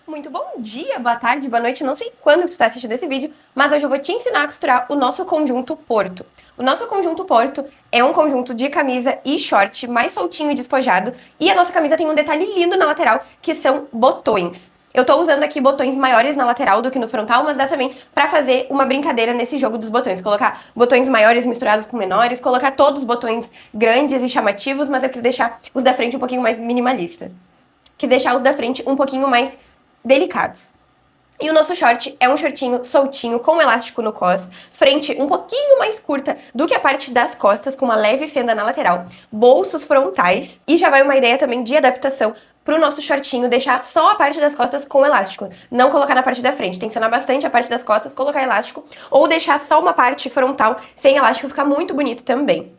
Muito bom dia, boa tarde, boa noite, não sei quando que tu está assistindo esse vídeo, mas hoje eu vou te ensinar a costurar o nosso conjunto Porto. O nosso conjunto Porto é um conjunto de camisa e short mais soltinho e despojado, e a nossa camisa tem um detalhe lindo na lateral, que são botões. Eu tô usando aqui botões maiores na lateral do que no frontal, mas dá também pra fazer uma brincadeira nesse jogo dos botões. Colocar botões maiores misturados com menores, colocar todos os botões grandes e chamativos, mas eu quis deixar os da frente um pouquinho mais minimalista. Quis deixar os da frente um pouquinho mais delicados. E o nosso short é um shortinho soltinho, com elástico no cos, frente um pouquinho mais curta do que a parte das costas, com uma leve fenda na lateral, bolsos frontais, e já vai uma ideia também de adaptação pro nosso shortinho, deixar só a parte das costas com elástico, não colocar na parte da frente, tensionar bastante a parte das costas, colocar elástico, ou deixar só uma parte frontal sem elástico, ficar muito bonito também.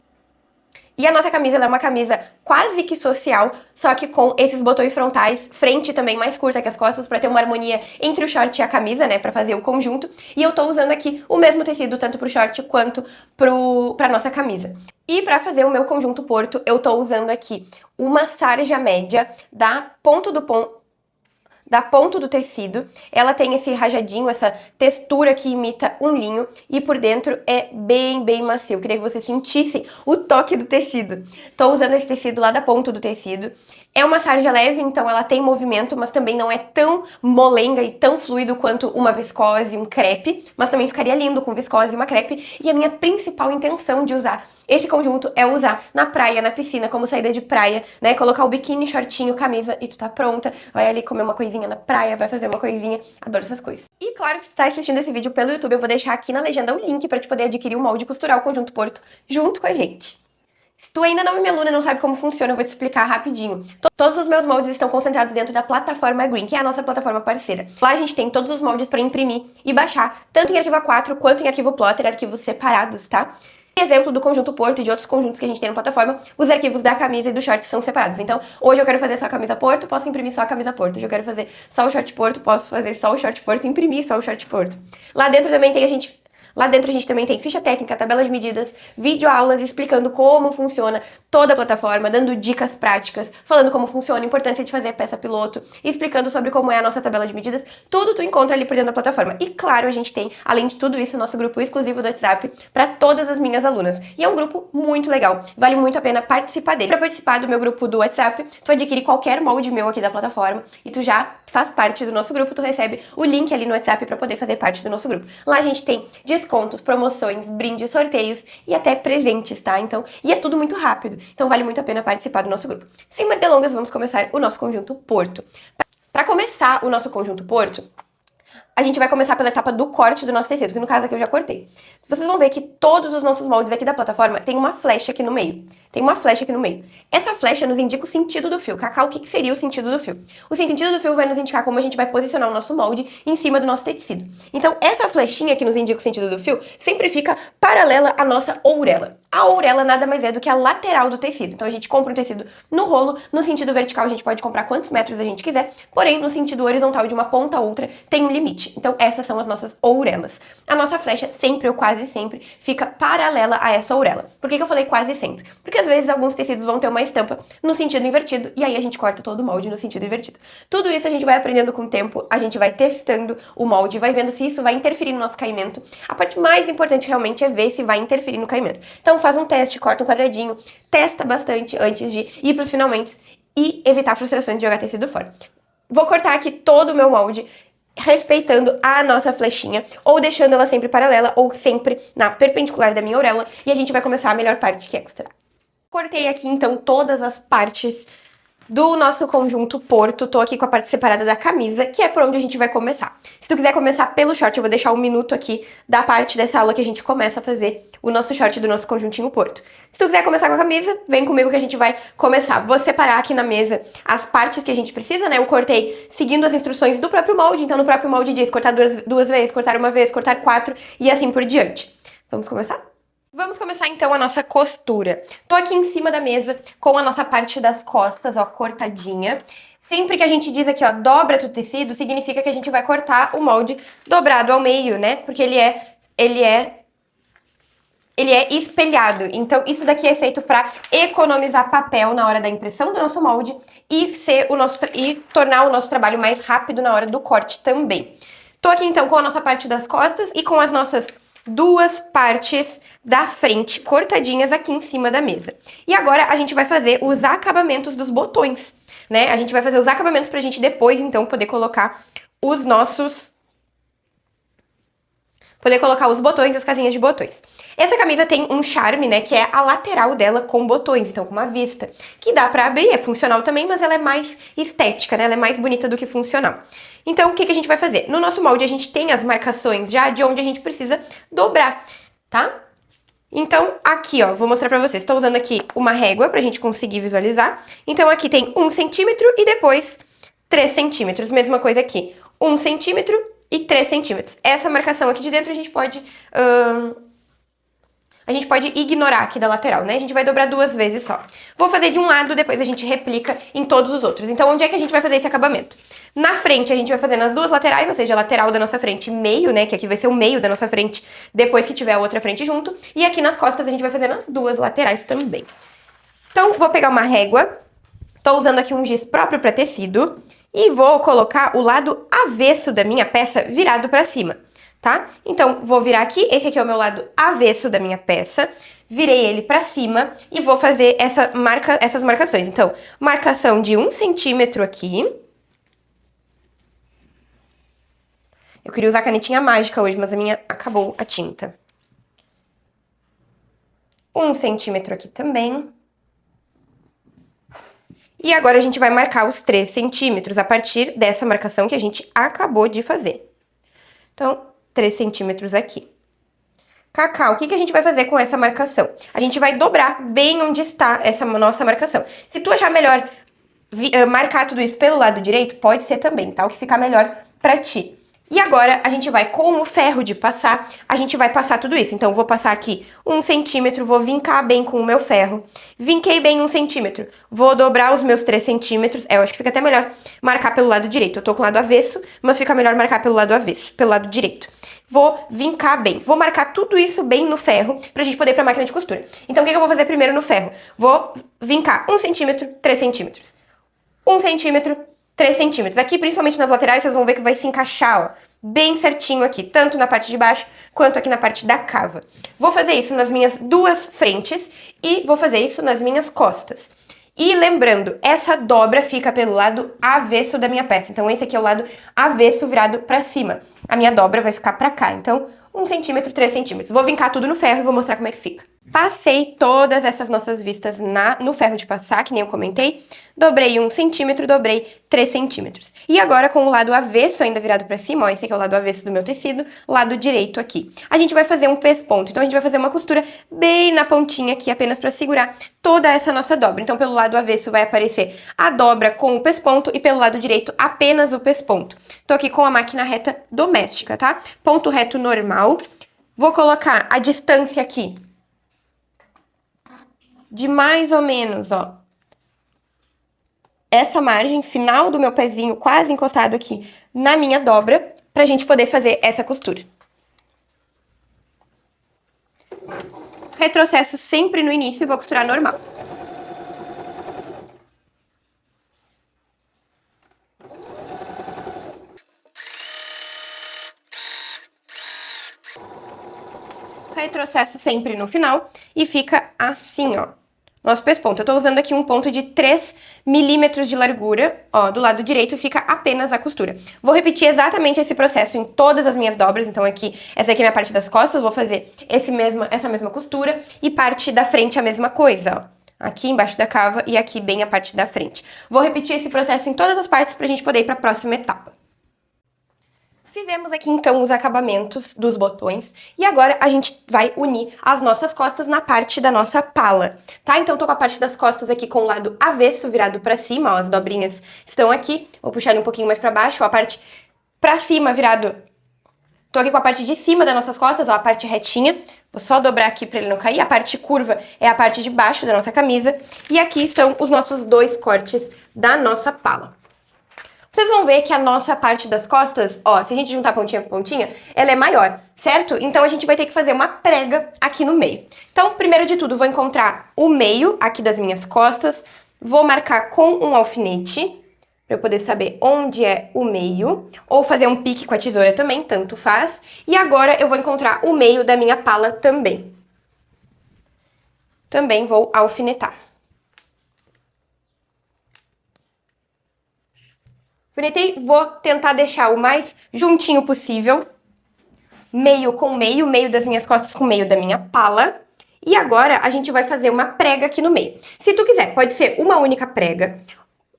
E a nossa camisa, ela é uma camisa quase que social, só que com esses botões frontais, frente também mais curta que as costas, pra ter uma harmonia entre o short e a camisa, né, pra fazer o conjunto. E eu tô usando aqui o mesmo tecido, tanto pro short quanto pra nossa camisa. E pra fazer o meu conjunto Porto, eu tô usando aqui uma sarja média da ponto do tecido. Ela tem esse rajadinho, essa textura que imita um linho, e por dentro é bem macio. Eu queria que vocês sentissem o toque do tecido. Tô usando esse tecido lá da ponta do tecido. É uma sarja leve, então ela tem movimento, mas também não é tão molenga e tão fluido quanto uma viscose, um crepe, mas também ficaria lindo com viscose e uma crepe. E a minha principal intenção de usar esse conjunto é usar na praia, na piscina, como saída de praia, né? Colocar o biquíni, shortinho, camisa e tu tá pronta. Vai ali comer uma coisinha na praia, vai fazer uma coisinha. Adoro essas coisas. E claro que se tu tá assistindo esse vídeo pelo YouTube, eu vou deixar aqui na legenda o link pra te poder adquirir o molde e costurar o conjunto Porto junto com a gente. Se tu ainda não é minha aluna e não sabe como funciona, eu vou te explicar rapidinho. Todos os meus moldes estão concentrados dentro da plataforma Green, que é a nossa plataforma parceira. Lá a gente tem todos os moldes para imprimir e baixar, tanto em arquivo A4 quanto em arquivo Plotter, arquivos separados, tá? Exemplo do conjunto Porto e de outros conjuntos que a gente tem na plataforma, os arquivos da camisa e do short são separados. Então, hoje eu quero fazer só a camisa Porto, posso imprimir só a camisa Porto. Hoje eu quero fazer só o short Porto, posso fazer só o short Porto e imprimir só o short Porto. Lá dentro a gente também tem ficha técnica, tabela de medidas, videoaulas explicando como funciona toda a plataforma, dando dicas práticas, falando como funciona, a importância de fazer a peça piloto, explicando sobre como é a nossa tabela de medidas. Tudo tu encontra ali por dentro da plataforma. E claro, a gente tem, além de tudo isso, o nosso grupo exclusivo do WhatsApp para todas as minhas alunas. E é um grupo muito legal, vale muito a pena participar dele. Para participar do meu grupo do WhatsApp, tu adquire qualquer molde meu aqui da plataforma e tu já faz parte do nosso grupo, tu recebe o link ali no WhatsApp para poder fazer parte do nosso grupo. Lá a gente tem descontos, promoções, brindes, sorteios e até presentes, tá? Então, e é tudo muito rápido. Então vale muito a pena participar do nosso grupo. Sem mais delongas, vamos começar o nosso conjunto Porto. Para começar o nosso conjunto Porto, a gente vai começar pela etapa do corte do nosso tecido, que no caso aqui eu já cortei. Vocês vão ver que todos os nossos moldes aqui da plataforma tem uma flecha aqui no meio. Tem uma flecha aqui no meio. Essa flecha nos indica o sentido do fio. Cacau, o que seria o sentido do fio? O sentido do fio vai nos indicar como a gente vai posicionar o nosso molde em cima do nosso tecido. Então, essa flechinha que nos indica o sentido do fio sempre fica paralela à nossa ourela. A ourela nada mais é do que a lateral do tecido. Então, a gente compra um tecido no rolo, no sentido vertical a gente pode comprar quantos metros a gente quiser, porém, no sentido horizontal de uma ponta a outra tem um limite. Então, essas são as nossas ourelas. A nossa flecha sempre ou quase sempre fica paralela a essa ourela. Por que eu falei quase sempre? Porque às vezes alguns tecidos vão ter uma estampa no sentido invertido e aí a gente corta todo o molde no sentido invertido. Tudo isso a gente vai aprendendo com o tempo, a gente vai testando o molde, vai vendo se isso vai interferir no nosso caimento. A parte mais importante realmente é ver se vai interferir no caimento. Então faz um teste, corta um quadradinho, testa bastante antes de ir pros finalmente e evitar frustrações de jogar tecido fora. Vou cortar aqui todo o meu molde, respeitando a nossa flechinha, ou deixando ela sempre paralela, ou sempre na perpendicular da minha orelha, e a gente vai começar a melhor parte, que é costurar. Cortei aqui, então, todas as partes do nosso conjunto Porto. Tô aqui com a parte separada da camisa, que é por onde a gente vai começar. Se tu quiser começar pelo short, eu vou deixar um minuto aqui da parte dessa aula que a gente começa a fazer o nosso short do nosso conjuntinho Porto. Se tu quiser começar com a camisa, vem comigo que a gente vai começar. Vou separar aqui na mesa as partes que a gente precisa, né? Eu cortei seguindo as instruções do próprio molde, então no próprio molde diz cortar duas vezes, cortar uma vez, cortar 4 e assim por diante. Vamos começar? Vamos começar então a nossa costura. Tô aqui em cima da mesa com a nossa parte das costas, ó, cortadinha. Sempre que a gente diz aqui, ó, dobra o tecido, significa que a gente vai cortar o molde dobrado ao meio, né? Porque ele é ele é espelhado. Então, isso daqui é feito para economizar papel na hora da impressão do nosso molde e tornar o nosso trabalho mais rápido na hora do corte também. Tô aqui, então, com a nossa parte das costas e com as nossas duas partes da frente cortadinhas aqui em cima da mesa. E agora a gente vai fazer os acabamentos dos botões, né? A gente vai fazer os acabamentos pra gente depois, então, poder colocar os botões, as casinhas de botões. Essa camisa tem um charme, né, que é a lateral dela com botões, então com uma vista, que dá pra abrir, é funcional também, mas ela é mais estética, né, ela é mais bonita do que funcional. Então, o que a gente vai fazer? No nosso molde, a gente tem as marcações já de onde a gente precisa dobrar, tá? Então, aqui, ó, vou mostrar pra vocês. Estou usando aqui uma régua pra gente conseguir visualizar. Então, aqui tem 1 centímetro e depois 3 centímetros. Mesma coisa aqui, 1 centímetro e 3 centímetros. Essa marcação aqui de dentro a gente pode ignorar aqui da lateral, né? A gente vai dobrar 2 vezes só. Vou fazer de um lado, depois a gente replica em todos os outros. Então, onde é que a gente vai fazer esse acabamento? Na frente, a gente vai fazer nas duas laterais, ou seja, a lateral da nossa frente meio, né? Que aqui vai ser o meio da nossa frente, depois que tiver a outra frente junto. E aqui nas costas, a gente vai fazer nas duas laterais também. Então, vou pegar uma régua. Tô usando aqui um giz próprio para tecido. E vou colocar o lado avesso da minha peça virado para cima, tá? Então, vou virar aqui, esse aqui é o meu lado avesso da minha peça, virei ele pra cima e vou fazer essas marcações. Então, marcação de 1 centímetro aqui. Eu queria usar canetinha mágica hoje, mas a minha acabou a tinta. 1 centímetro aqui também. E agora a gente vai marcar os 3 centímetros a partir dessa marcação que a gente acabou de fazer. Então, 3 centímetros aqui. Cacau, o que a gente vai fazer com essa marcação? A gente vai dobrar bem onde está essa nossa marcação. Se tu achar melhor marcar tudo isso pelo lado direito, pode ser também, tá? O que ficar melhor pra ti. E agora, a gente vai, com o ferro de passar, a gente vai passar tudo isso. Então, eu vou passar aqui 1 centímetro, vou vincar bem com o meu ferro. Vinquei bem 1 centímetro. Vou dobrar os meus 3 centímetros. Eu acho que fica até melhor marcar pelo lado direito. Eu tô com o lado avesso, mas fica melhor marcar pelo lado avesso, pelo lado direito. Vou vincar bem. Vou marcar tudo isso bem no ferro, pra gente poder ir pra máquina de costura. Então, o que eu vou fazer primeiro no ferro? Vou vincar 1 centímetro, 3 centímetros. 1 centímetro, 3 centímetros. Aqui, principalmente nas laterais, vocês vão ver que vai se encaixar, ó, bem certinho aqui, tanto na parte de baixo, quanto aqui na parte da cava. Vou fazer isso nas minhas duas frentes e vou fazer isso nas minhas costas. E lembrando, essa dobra fica pelo lado avesso da minha peça. Então, esse aqui é o lado avesso virado pra cima. A minha dobra vai ficar pra cá. Então, 1 centímetro, 3 centímetros. Vou vincar tudo no ferro e vou mostrar como é que fica. Passei todas essas nossas vistas no ferro de passar, que nem eu comentei. Dobrei 1 centímetro, dobrei 3 centímetros. E agora, com o lado avesso ainda virado pra cima, ó, esse aqui é o lado avesso do meu tecido, lado direito aqui. A gente vai fazer um pesponto. Então, a gente vai fazer uma costura bem na pontinha aqui, apenas pra segurar toda essa nossa dobra. Então, pelo lado avesso vai aparecer a dobra com o pesponto e pelo lado direito apenas o pesponto. Tô aqui com a máquina reta doméstica, tá? Ponto reto normal. Vou colocar a distância aqui de mais ou menos, ó, essa margem final do meu pezinho quase encostado aqui na minha dobra, pra gente poder fazer essa costura. Retrocesso sempre no início e vou costurar normal. Retrocesso sempre no final e fica assim, ó, nosso pesponto. Eu tô usando aqui um ponto de 3 milímetros de largura, ó, do lado direito fica apenas a costura. Vou repetir exatamente esse processo em todas as minhas dobras, então aqui, essa aqui é a minha parte das costas, vou fazer essa mesma costura e parte da frente a mesma coisa, ó. Aqui embaixo da cava e aqui bem a parte da frente. Vou repetir esse processo em todas as partes pra gente poder ir pra próxima etapa. Fizemos aqui, então, os acabamentos dos botões e agora a gente vai unir as nossas costas na parte da nossa pala, tá? Então, tô com a parte das costas aqui com o lado avesso virado pra cima, ó, as dobrinhas estão aqui. Vou puxar ele um pouquinho mais pra baixo, ó, a parte pra cima virado. Tô aqui com a parte de cima das nossas costas, ó, a parte retinha. Vou só dobrar aqui pra ele não cair. A parte curva é a parte de baixo da nossa camisa. E aqui estão os nossos 2 cortes da nossa pala. vocês vão ver que a nossa parte das costas, ó, se a gente juntar pontinha com pontinha, ela é maior, certo? Então a gente vai ter que fazer uma prega aqui no meio. Então, primeiro de tudo, vou encontrar o meio aqui das minhas costas, vou marcar com um alfinete, para eu poder saber onde é o meio, ou fazer um pique com a tesoura também, tanto faz. E agora eu vou encontrar o meio da minha pala também. Também vou alfinetar. Alfinetei, vou tentar deixar o mais juntinho possível, meio com meio das minhas costas com meio da minha pala. E agora a gente vai fazer uma prega aqui no meio. Se tu quiser, pode ser uma única prega,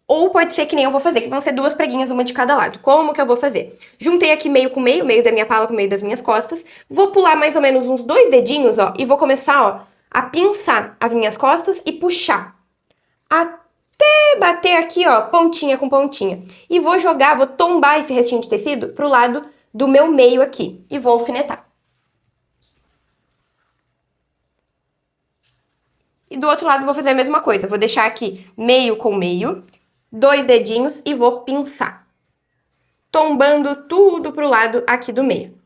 ou pode ser que nem eu vou fazer, que vão ser 2 preguinhas, uma de cada lado. Como que eu vou fazer? Juntei aqui meio com meio da minha pala com meio das minhas costas. Vou pular mais ou menos uns 2 dedinhos, ó, e vou começar, ó, a pinçar as minhas costas e puxar. Até bater aqui, ó, pontinha com pontinha. E vou jogar, vou tombar esse restinho de tecido pro lado do meu meio aqui. E vou alfinetar. E do outro lado vou fazer a mesma coisa. Vou deixar aqui meio com meio. 2 dedinhos e vou pinçar, tombando tudo pro lado aqui do meio.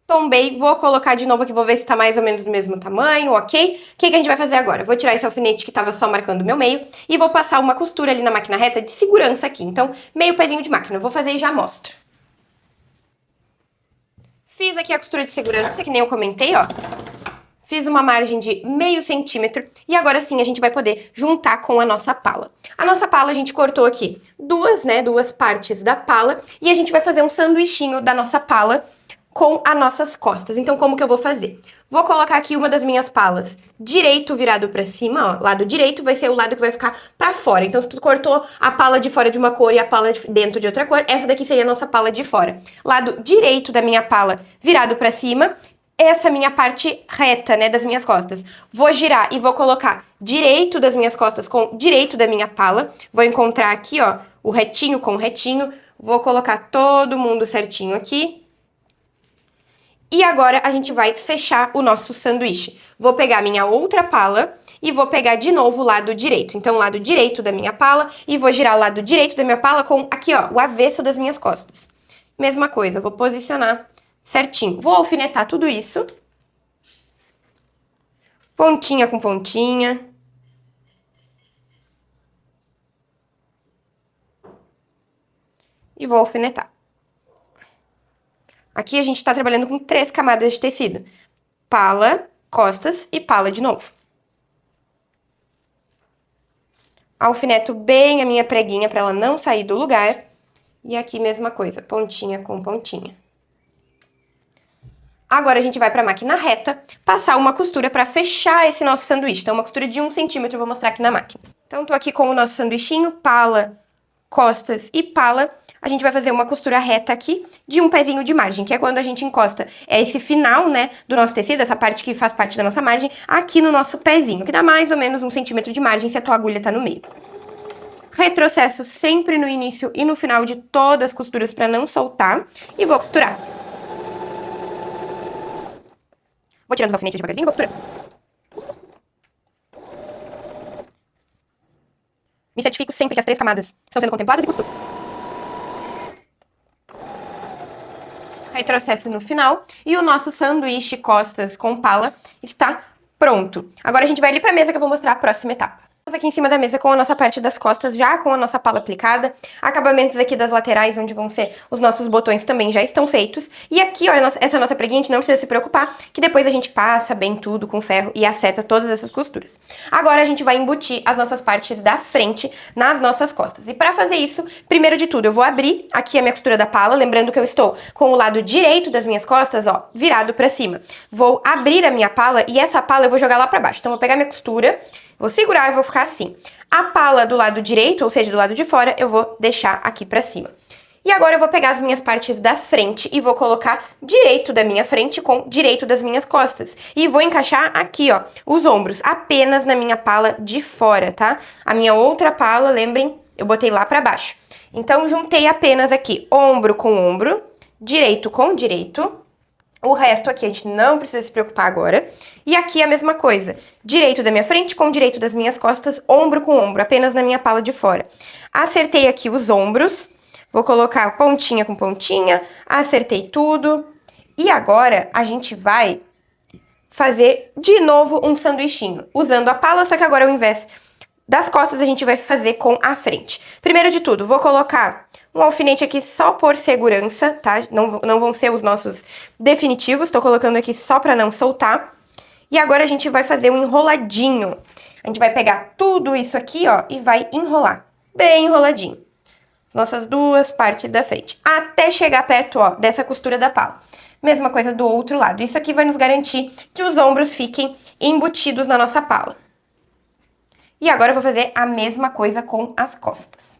Tombei, vou colocar de novo aqui, vou ver se tá mais ou menos do mesmo tamanho, ok? O que a gente vai fazer agora? Vou tirar esse alfinete que tava só marcando o meu meio e vou passar uma costura ali na máquina reta de segurança aqui. Então, meio pezinho de máquina. Eu vou fazer e já mostro. Fiz aqui a costura de segurança, que nem eu comentei, ó. Fiz uma margem de meio centímetro e agora sim a gente vai poder juntar com a nossa pala. A nossa pala a gente cortou aqui duas partes da pala e a gente vai fazer um sanduichinho da nossa pala com as nossas costas. Então, como que eu vou fazer? Vou colocar aqui uma das minhas palas direito virado pra cima, ó. Lado direito vai ser o lado que vai ficar pra fora. Então, se tu cortou a pala de fora de uma cor e a pala de dentro de outra cor, essa daqui seria a nossa pala de fora. Lado direito da minha pala virado pra cima, essa minha parte reta, né, das minhas costas. Vou girar e vou colocar direito das minhas costas com direito da minha pala. Vou encontrar aqui, ó, o retinho com o retinho. Vou colocar todo mundo certinho aqui. E agora a gente vai fechar o nosso sanduíche. Vou pegar minha outra pala e vou pegar de novo o lado direito. Então, o lado direito da minha pala e vou girar o lado direito da minha pala com aqui, ó, o avesso das minhas costas. Mesma coisa, vou posicionar certinho. Vou alfinetar tudo isso. Pontinha com pontinha. E vou alfinetar. Aqui a gente tá trabalhando com 3 camadas de tecido. Pala, costas e pala de novo. Alfineto bem a minha preguinha para ela não sair do lugar. E aqui mesma coisa, pontinha com pontinha. Agora a gente vai para a máquina reta, passar uma costura para fechar esse nosso sanduíche. Então, uma costura de 1 centímetro, eu vou mostrar aqui na máquina. Então, tô aqui com o nosso sanduichinho, pala, costas e pala. A gente vai fazer uma costura reta aqui de um pezinho de margem, que é quando a gente encosta esse final, né, do nosso tecido, essa parte que faz parte da nossa margem, aqui no nosso pezinho, que dá mais ou menos 1 centímetro de margem se a tua agulha tá no meio. Retrocesso sempre no início e no final de todas as costuras para não soltar e vou costurar. Vou tirando os alfinetes devagarzinho e vou costurando. Me certifico sempre que as 3 camadas estão sendo contempladas e costuro. Retrocesso no final e o nosso sanduíche costas com pala está pronto. Agora a gente vai ali para a mesa que eu vou mostrar a próxima etapa. Estamos aqui em cima da mesa com a nossa parte das costas, já com a nossa pala aplicada. Acabamentos aqui das laterais, onde vão ser os nossos botões, também já estão feitos. E aqui, ó, essa nossa preguinha, a gente não precisa se preocupar, que depois a gente passa bem tudo com ferro e acerta todas essas costuras. Agora a gente vai embutir as nossas partes da frente nas nossas costas. E para fazer isso, primeiro de tudo, eu vou abrir aqui a minha costura da pala, lembrando que eu estou com o lado direito das minhas costas, ó, virado para cima. Vou abrir a minha pala e essa pala eu vou jogar lá para baixo. Então, eu vou pegar minha costura, vou segurar e vou ficar assim. A pala do lado direito, ou seja, do lado de fora, eu vou deixar aqui pra cima. E agora eu vou pegar as minhas partes da frente e vou colocar direito da minha frente com direito das minhas costas. E vou encaixar aqui, ó, os ombros, apenas na minha pala de fora, tá? A minha outra pala, lembrem, eu botei lá pra baixo. Então, juntei apenas aqui ombro com ombro, direito com direito. O resto aqui a gente não precisa se preocupar agora. E aqui a mesma coisa. Direito da minha frente com direito das minhas costas, ombro com ombro, apenas na minha pala de fora. Acertei aqui os ombros. Vou colocar pontinha com pontinha. Acertei tudo. E agora a gente vai fazer de novo um sanduichinho. Usando a pala, só que agora ao invés das costas a gente vai fazer com a frente. Primeiro de tudo, vou colocar um alfinete aqui só por segurança, tá? Não vão ser os nossos definitivos, tô colocando aqui só pra não soltar. E agora a gente vai fazer um enroladinho. A gente vai pegar tudo isso aqui, ó, e vai enrolar. Bem enroladinho. As nossas duas partes da frente. Até chegar perto, ó, dessa costura da pala. Mesma coisa do outro lado. Isso aqui vai nos garantir que os ombros fiquem embutidos na nossa pala. E agora eu vou fazer a mesma coisa com as costas.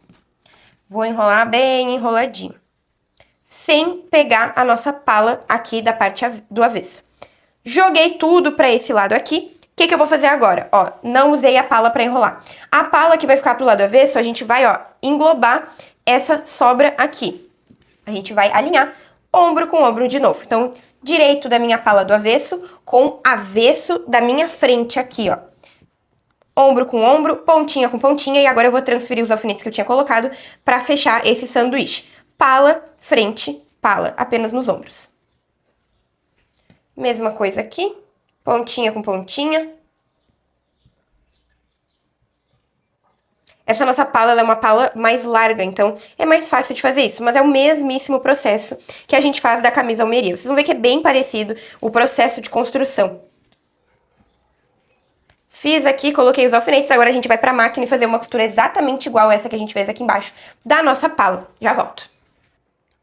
Vou enrolar bem enroladinho. Sem pegar a nossa pala aqui da parte do avesso. Joguei tudo pra esse lado aqui. O que eu vou fazer agora? Ó, não usei a pala pra enrolar. A pala que vai ficar pro lado avesso, a gente vai, ó, englobar essa sobra aqui. A gente vai alinhar ombro com ombro de novo. Então, direito da minha pala do avesso com avesso da minha frente aqui, ó. Ombro com ombro, pontinha com pontinha, e agora eu vou transferir os alfinetes que eu tinha colocado pra fechar esse sanduíche. Pala, frente, pala, apenas nos ombros. Mesma coisa aqui, pontinha com pontinha. Essa nossa pala, ela é uma pala mais larga, então é mais fácil de fazer isso, mas é o mesmíssimo processo que a gente faz da camisa almeria. Vocês vão ver que é bem parecido o processo de construção. Fiz aqui, coloquei os alfinetes, agora a gente vai pra máquina e fazer uma costura exatamente igual essa que a gente fez aqui embaixo da nossa pala. Já volto.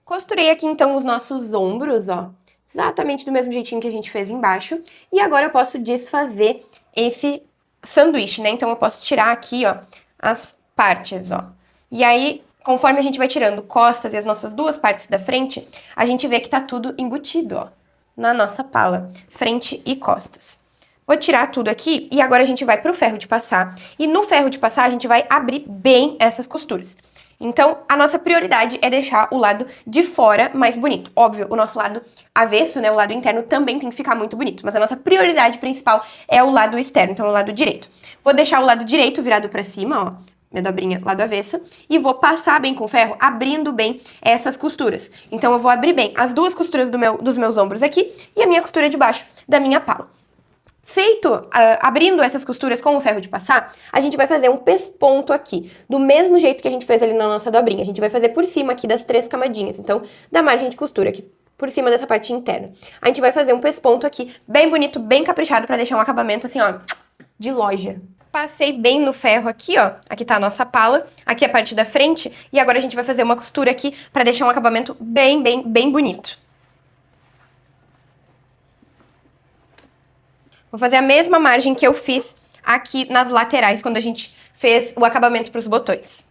Costurei aqui então os nossos ombros, ó, exatamente do mesmo jeitinho que a gente fez embaixo. E agora eu posso desfazer esse sanduíche, né? Então eu posso tirar aqui, ó, as partes, ó. E aí, conforme a gente vai tirando costas e as nossas duas partes da frente, a gente vê que tá tudo embutido, ó, na nossa pala, frente e costas. Vou tirar tudo aqui e agora a gente vai pro ferro de passar. E no ferro de passar a gente vai abrir bem essas costuras. Então, a nossa prioridade é deixar o lado de fora mais bonito. Óbvio, o nosso lado avesso, né, o lado interno também tem que ficar muito bonito. Mas a nossa prioridade principal é o lado externo, então o lado direito. Vou deixar o lado direito virado pra cima, ó, minha dobrinha lado avesso. E vou passar bem com o ferro, abrindo bem essas costuras. Então eu vou abrir bem as duas costuras dos meus ombros aqui e a minha costura de baixo da minha pala. Feito, abrindo essas costuras com o ferro de passar, a gente vai fazer um pesponto aqui, do mesmo jeito que a gente fez ali na nossa dobrinha. A gente vai fazer por cima aqui das 3 camadinhas, então, da margem de costura aqui, por cima dessa parte interna. A gente vai fazer um pesponto aqui, bem bonito, bem caprichado, pra deixar um acabamento assim, ó, de loja. Passei bem no ferro aqui, ó, aqui tá a nossa pala, aqui a parte da frente, e agora a gente vai fazer uma costura aqui pra deixar um acabamento bem bonito. Vou fazer a mesma margem que eu fiz aqui nas laterais, quando a gente fez o acabamento para os botões.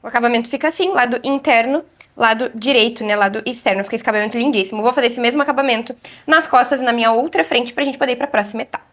O acabamento fica assim, lado interno, lado direito, né, lado externo. Fica esse acabamento lindíssimo. Vou fazer esse mesmo acabamento nas costas e na minha outra frente pra gente poder ir pra próxima etapa.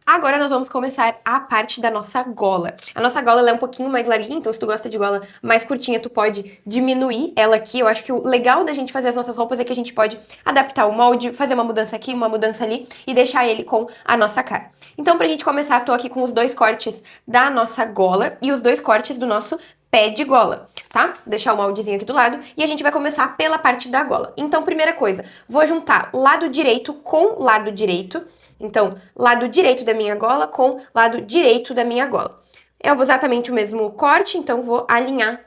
Agora nós vamos começar a parte da nossa gola. A nossa gola ela é um pouquinho mais larguinha, então se tu gosta de gola mais curtinha, tu pode diminuir ela aqui. Eu acho que o legal da gente fazer as nossas roupas é que a gente pode adaptar o molde, fazer uma mudança aqui, uma mudança ali e deixar ele com a nossa cara. Então pra gente começar, tô aqui com os 2 cortes da nossa gola e os 2 cortes do nosso pé de gola, tá? Vou deixar o moldezinho aqui do lado e a gente vai começar pela parte da gola. Então, primeira coisa, vou juntar lado direito com lado direito. Então, lado direito da minha gola com lado direito da minha gola. É exatamente o mesmo corte, então vou alinhar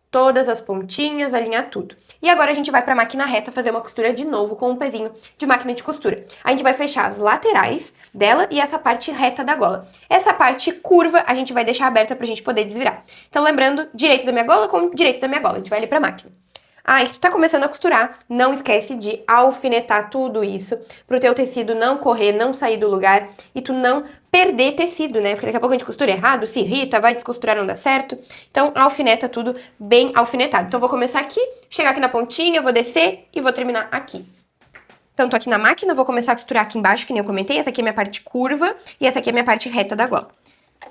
todas as pontinhas, alinhar tudo. E agora a gente vai pra máquina reta fazer uma costura de novo com um pezinho de máquina de costura. A gente vai fechar as laterais dela e essa parte reta da gola. Essa parte curva a gente vai deixar aberta pra gente poder desvirar. Então lembrando, direito da minha gola com direito da minha gola. A gente vai ali pra máquina. Ah, e se tu tá começando a costurar, não esquece de alfinetar tudo isso pro teu tecido não correr, não sair do lugar e tu não perder tecido, né? Porque daqui a pouco a gente costura errado, se irrita, vai descosturar, não dá certo. Então, alfineta tudo bem alfinetado. Então, vou começar aqui, chegar aqui na pontinha, vou descer e vou terminar aqui. Então, tô aqui na máquina, vou começar a costurar aqui embaixo, que nem eu comentei. Essa aqui é a minha parte curva e essa aqui é a minha parte reta da gola.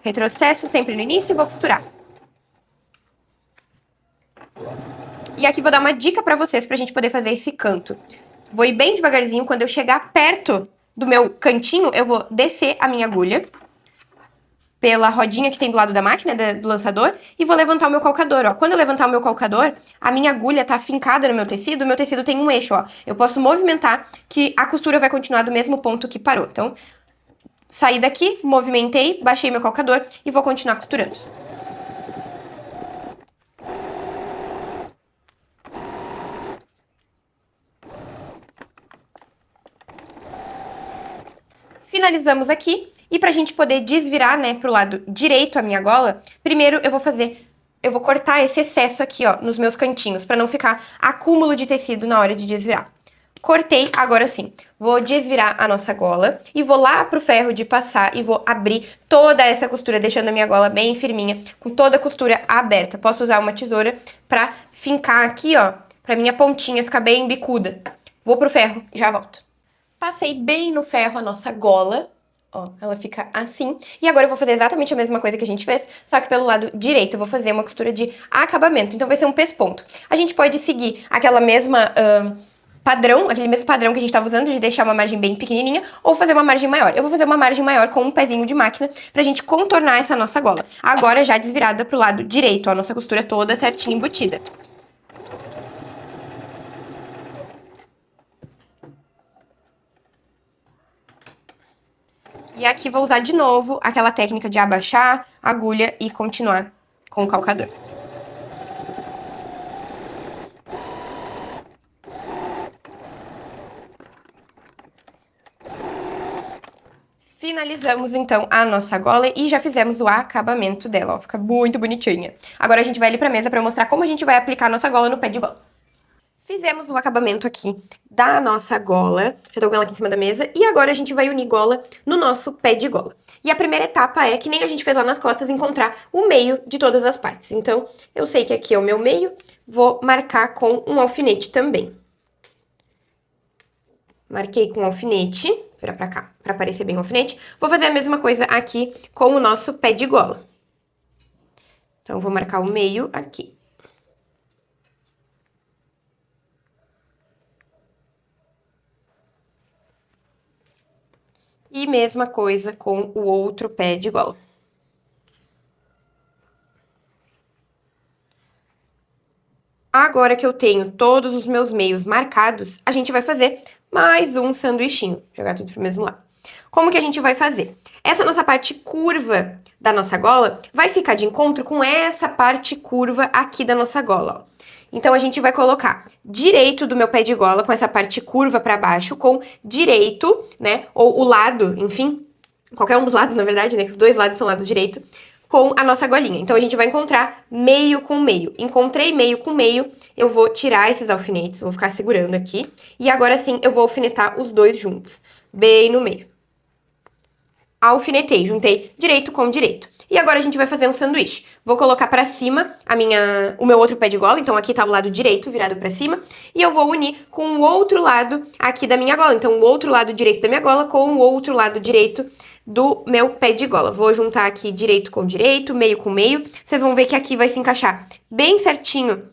Retrocesso sempre no início e vou costurar. E aqui vou dar uma dica pra vocês pra gente poder fazer esse canto. Vou ir bem devagarzinho, quando eu chegar perto do meu cantinho, eu vou descer a minha agulha pela rodinha que tem do lado da máquina, do lançador, e vou levantar o meu calcador, ó. Quando eu levantar o meu calcador, a minha agulha tá fincada no meu tecido tem um eixo, ó. Eu posso movimentar que a costura vai continuar do mesmo ponto que parou. Então, saí daqui, movimentei, baixei meu calcador e vou continuar costurando. Finalizamos aqui. E pra gente poder desvirar, né, pro lado direito a minha gola, primeiro eu vou cortar esse excesso aqui, ó, nos meus cantinhos, pra não ficar acúmulo de tecido na hora de desvirar. Cortei, agora sim, vou desvirar a nossa gola e vou lá pro ferro de passar e vou abrir toda essa costura, deixando a minha gola bem firminha, com toda a costura aberta. Posso usar uma tesoura pra fincar aqui, ó, pra minha pontinha ficar bem bicuda. Vou pro ferro e já volto. Passei bem no ferro a nossa gola. Ó, ela fica assim. E agora eu vou fazer exatamente a mesma coisa que a gente fez, só que pelo lado direito eu vou fazer uma costura de acabamento. Então vai ser um pesponto. A gente pode seguir aquela mesma padrão, aquele mesmo padrão que a gente estava usando, de deixar uma margem bem pequenininha, ou fazer uma margem maior. Eu vou fazer uma margem maior com um pezinho de máquina pra gente contornar essa nossa gola. Agora já desvirada pro lado direito, ó, a nossa costura toda certinha embutida. E aqui vou usar de novo aquela técnica de abaixar a agulha e continuar com o calcador. Finalizamos, então, a nossa gola e já fizemos o acabamento dela, ó. Fica muito bonitinha. Agora a gente vai ali pra mesa pra mostrar como a gente vai aplicar a nossa gola no pé de gola. Fizemos o acabamento aqui da nossa gola, já tô com ela aqui em cima da mesa, e agora a gente vai unir gola no nosso pé de gola. E a primeira etapa é, que nem a gente fez lá nas costas, encontrar o meio de todas as partes. Então, eu sei que aqui é o meu meio, vou marcar com um alfinete também. Marquei com um alfinete, vou virar pra cá, pra aparecer bem o alfinete. Vou fazer a mesma coisa aqui com o nosso pé de gola. Então, vou marcar o meio aqui. E mesma coisa com o outro pé de gola. Agora que eu tenho todos os meus meios marcados, a gente vai fazer mais um sanduichinho. Jogar tudo pro mesmo lado. Como que a gente vai fazer? Essa nossa parte curva da nossa gola vai ficar de encontro com essa parte curva aqui da nossa gola, ó. Então, a gente vai colocar direito do meu pé de gola, com essa parte curva pra baixo, com direito, né, ou o lado, enfim, qualquer um dos lados, na verdade, né, que os dois lados são lados direito, com a nossa golinha. Então, a gente vai encontrar meio com meio. Encontrei meio com meio, eu vou tirar esses alfinetes, vou ficar segurando aqui, e agora sim, eu vou alfinetar os dois juntos, bem no meio. Alfinetei, juntei direito com direito. E agora a gente vai fazer um sanduíche. Vou colocar pra cima o meu outro pé de gola, então aqui tá o lado direito virado pra cima, e eu vou unir com o outro lado aqui da minha gola. Então, o outro lado direito da minha gola com o outro lado direito do meu pé de gola. Vou juntar aqui direito com direito, meio com meio. Vocês vão ver que aqui vai se encaixar bem certinho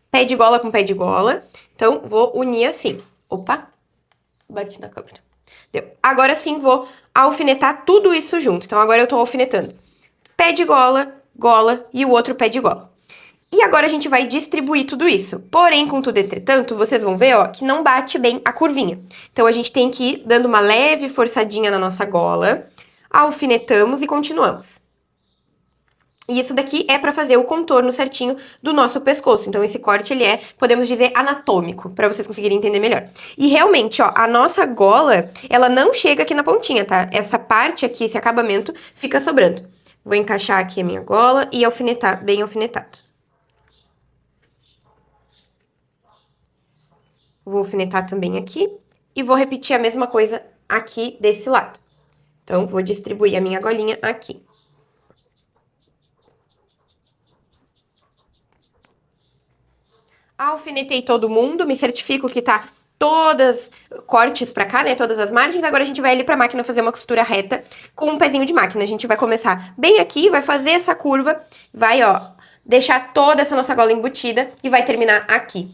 pé de gola com pé de gola. Então, vou unir assim. Opa, bati na câmera. Deu. Agora sim, vou alfinetar tudo isso junto. Então, agora eu tô alfinetando pé de gola, gola e o outro pé de gola. E agora a gente vai distribuir tudo isso. Porém, contudo, entretanto, vocês vão ver, ó, que não bate bem a curvinha. Então, a gente tem que ir dando uma leve forçadinha na nossa gola, alfinetamos e continuamos. E isso daqui é pra fazer o contorno certinho do nosso pescoço. Então, esse corte, ele é, podemos dizer, anatômico, pra vocês conseguirem entender melhor. E realmente, ó, a nossa gola, ela não chega aqui na pontinha, tá? Essa parte aqui, esse acabamento, fica sobrando. Vou encaixar aqui a minha gola e alfinetar bem alfinetado. Vou alfinetar também aqui e vou repetir a mesma coisa aqui desse lado. Então, vou distribuir a minha golinha aqui. Alfinetei todo mundo, me certifico que tá todas cortes pra cá, né, todas as margens. Agora a gente vai ali pra máquina fazer uma costura reta com um pezinho de máquina. A gente vai começar bem aqui, vai fazer essa curva, vai, ó, deixar toda essa nossa gola embutida e vai terminar aqui.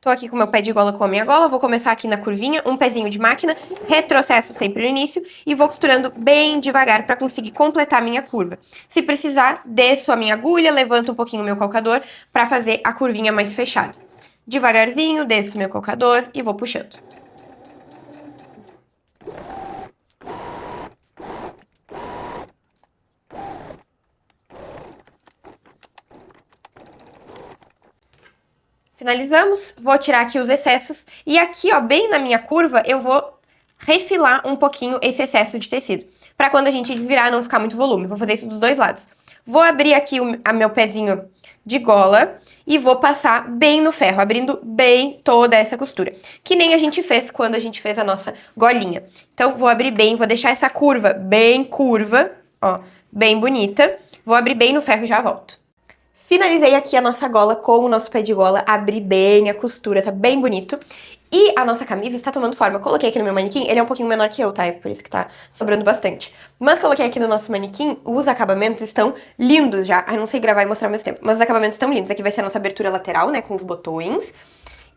Tô aqui com o meu pé de gola com a minha gola, vou começar aqui na curvinha, um pezinho de máquina, retrocesso sempre no início e vou costurando bem devagar para conseguir completar a minha curva. Se precisar, desço a minha agulha, levanto um pouquinho o meu calcador para fazer a curvinha mais fechada. Devagarzinho, desço meu calcador e vou puxando. Finalizamos, vou tirar aqui os excessos e aqui, ó, bem na minha curva, eu vou refilar um pouquinho esse excesso de tecido, para quando a gente desvirar não ficar muito volume. Vou fazer isso dos dois lados. Vou abrir aqui o meu pezinho de gola e vou passar bem no ferro, abrindo bem toda essa costura, que nem a gente fez quando a gente fez a nossa golinha. Então, vou abrir bem, vou deixar essa curva bem curva, ó, bem bonita. Vou abrir bem no ferro e já volto. Finalizei aqui a nossa gola com o nosso pé de gola, abri bem a costura, tá bem bonito. E a nossa camisa está tomando forma. Eu coloquei aqui no meu manequim, ele é um pouquinho menor que eu, tá? É por isso que tá sobrando bastante. Mas coloquei aqui no nosso manequim, os acabamentos estão lindos já. Ai, não sei gravar e mostrar ao mesmo tempo, mas os acabamentos estão lindos. Aqui vai ser a nossa abertura lateral, né, com os botões.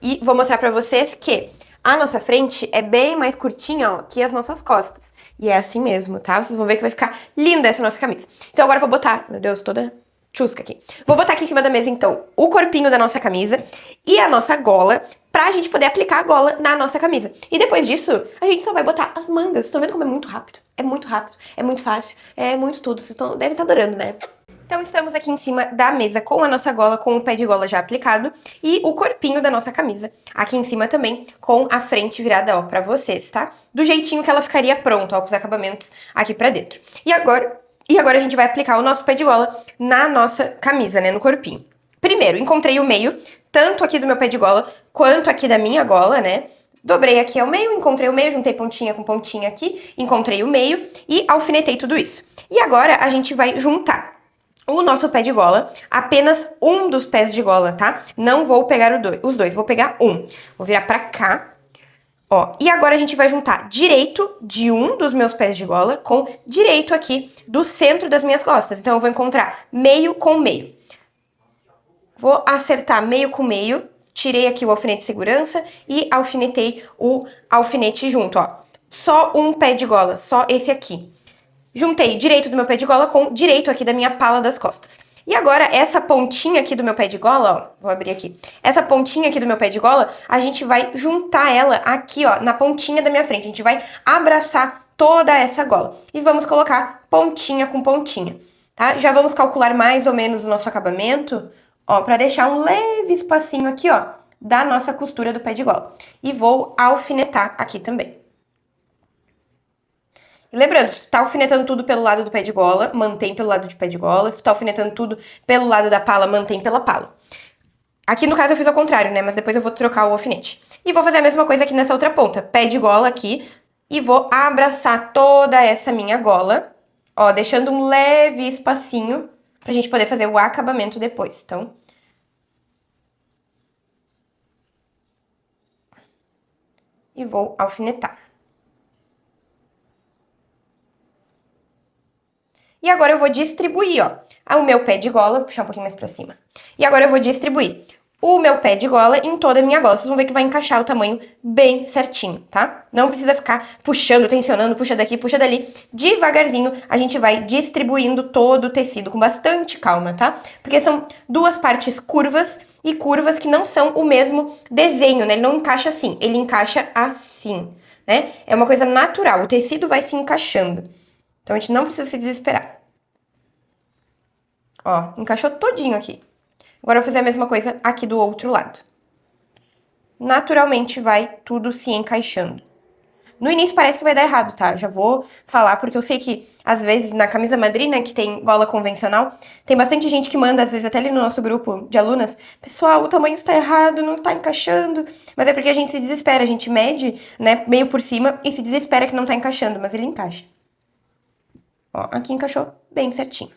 E vou mostrar pra vocês que a nossa frente é bem mais curtinha, ó, que as nossas costas. E é assim mesmo, tá? Vocês vão ver que vai ficar linda essa nossa camisa. Então agora eu vou botar, meu Deus, toda chusca aqui. Vou botar aqui em cima da mesa, então, o corpinho da nossa camisa e a nossa gola, pra gente poder aplicar a gola na nossa camisa. E depois disso, a gente só vai botar as mangas. Vocês estão vendo como é muito rápido? É muito rápido, é muito fácil, é muito tudo. Vocês devem estar adorando, né? Então, estamos aqui em cima da mesa com a nossa gola, com o pé de gola já aplicado e o corpinho da nossa camisa aqui em cima também, com a frente virada, ó, pra vocês, tá? Do jeitinho que ela ficaria pronta, ó, com os acabamentos aqui pra dentro. E agora a gente vai aplicar o nosso pé de gola na nossa camisa, né, no corpinho. Primeiro, encontrei o meio, tanto aqui do meu pé de gola, quanto aqui da minha gola, né? Dobrei aqui ao meio, encontrei o meio, juntei pontinha com pontinha aqui, encontrei o meio e alfinetei tudo isso. E agora a gente vai juntar o nosso pé de gola, apenas um dos pés de gola, tá? Não vou pegar os dois, vou pegar um. Vou virar pra cá. Ó, e agora a gente vai juntar direito de um dos meus pés de gola com direito aqui do centro das minhas costas. Então, eu vou encontrar meio com meio. Vou acertar meio com meio, tirei aqui o alfinete de segurança e alfinetei o alfinete junto, ó. Só um pé de gola, só esse aqui. Juntei direito do meu pé de gola com direito aqui da minha pala das costas. E agora, essa pontinha aqui do meu pé de gola, ó, vou abrir aqui. Essa pontinha aqui do meu pé de gola, a gente vai juntar ela aqui, ó, na pontinha da minha frente. A gente vai abraçar toda essa gola. E vamos colocar pontinha com pontinha, tá? Já vamos calcular mais ou menos o nosso acabamento, ó, pra deixar um leve espacinho aqui, ó, da nossa costura do pé de gola. E vou alfinetar aqui também. Lembrando, se tu tá alfinetando tudo pelo lado do pé de gola, mantém pelo lado de pé de gola. Se tu tá alfinetando tudo pelo lado da pala, mantém pela pala. Aqui no caso eu fiz ao contrário, né? Mas depois eu vou trocar o alfinete. E vou fazer a mesma coisa aqui nessa outra ponta. Pé de gola aqui. E vou abraçar toda essa minha gola. Ó, deixando um leve espacinho pra gente poder fazer o acabamento depois. Então, e vou alfinetar. E agora eu vou distribuir, ó, o meu pé de gola, vou puxar um pouquinho mais pra cima. E agora eu vou distribuir o meu pé de gola em toda a minha gola. Vocês vão ver que vai encaixar o tamanho bem certinho, tá? Não precisa ficar puxando, tensionando, puxa daqui, puxa dali. Devagarzinho, a gente vai distribuindo todo o tecido com bastante calma, tá? Porque são duas partes curvas e curvas que não são o mesmo desenho, né? Ele não encaixa assim, ele encaixa assim, né? É uma coisa natural, o tecido vai se encaixando. Então, a gente não precisa se desesperar. Ó, encaixou todinho aqui. Agora, eu vou fazer a mesma coisa aqui do outro lado. Naturalmente, vai tudo se encaixando. No início, parece que vai dar errado, tá? Já vou falar, porque eu sei que, às vezes, na camisa madrina, que tem gola convencional, tem bastante gente que manda, às vezes, até ali no nosso grupo de alunas, pessoal, o tamanho está errado, não tá encaixando. Mas é porque a gente se desespera, a gente mede, né, meio por cima e se desespera que não tá encaixando, mas ele encaixa. Ó, aqui encaixou bem certinho.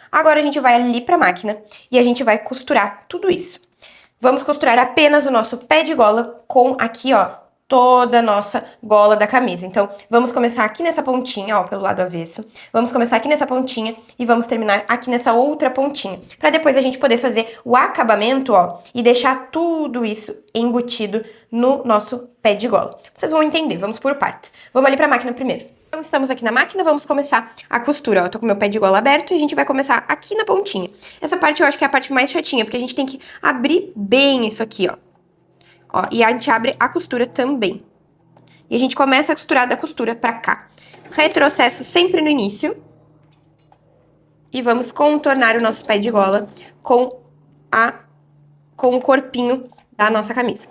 Agora a gente vai ali pra máquina e a gente vai costurar tudo isso. Vamos costurar apenas o nosso pé de gola com aqui, ó, toda a nossa gola da camisa. Então, vamos começar aqui nessa pontinha, ó, pelo lado avesso. Vamos começar aqui nessa pontinha e vamos terminar aqui nessa outra pontinha. Pra depois a gente poder fazer o acabamento, ó, e deixar tudo isso embutido no nosso pé de gola. Vocês vão entender, vamos por partes. Vamos ali pra máquina primeiro. Então, estamos aqui na máquina, vamos começar a costura, ó. Eu tô com meu pé de gola aberto e a gente vai começar aqui na pontinha. Essa parte eu acho que é a parte mais chatinha, porque a gente tem que abrir bem isso aqui, ó. Ó, e a gente abre a costura também. E a gente começa a costurar da costura pra cá. Retrocesso sempre no início. E vamos contornar o nosso pé de gola com o corpinho da nossa camisa.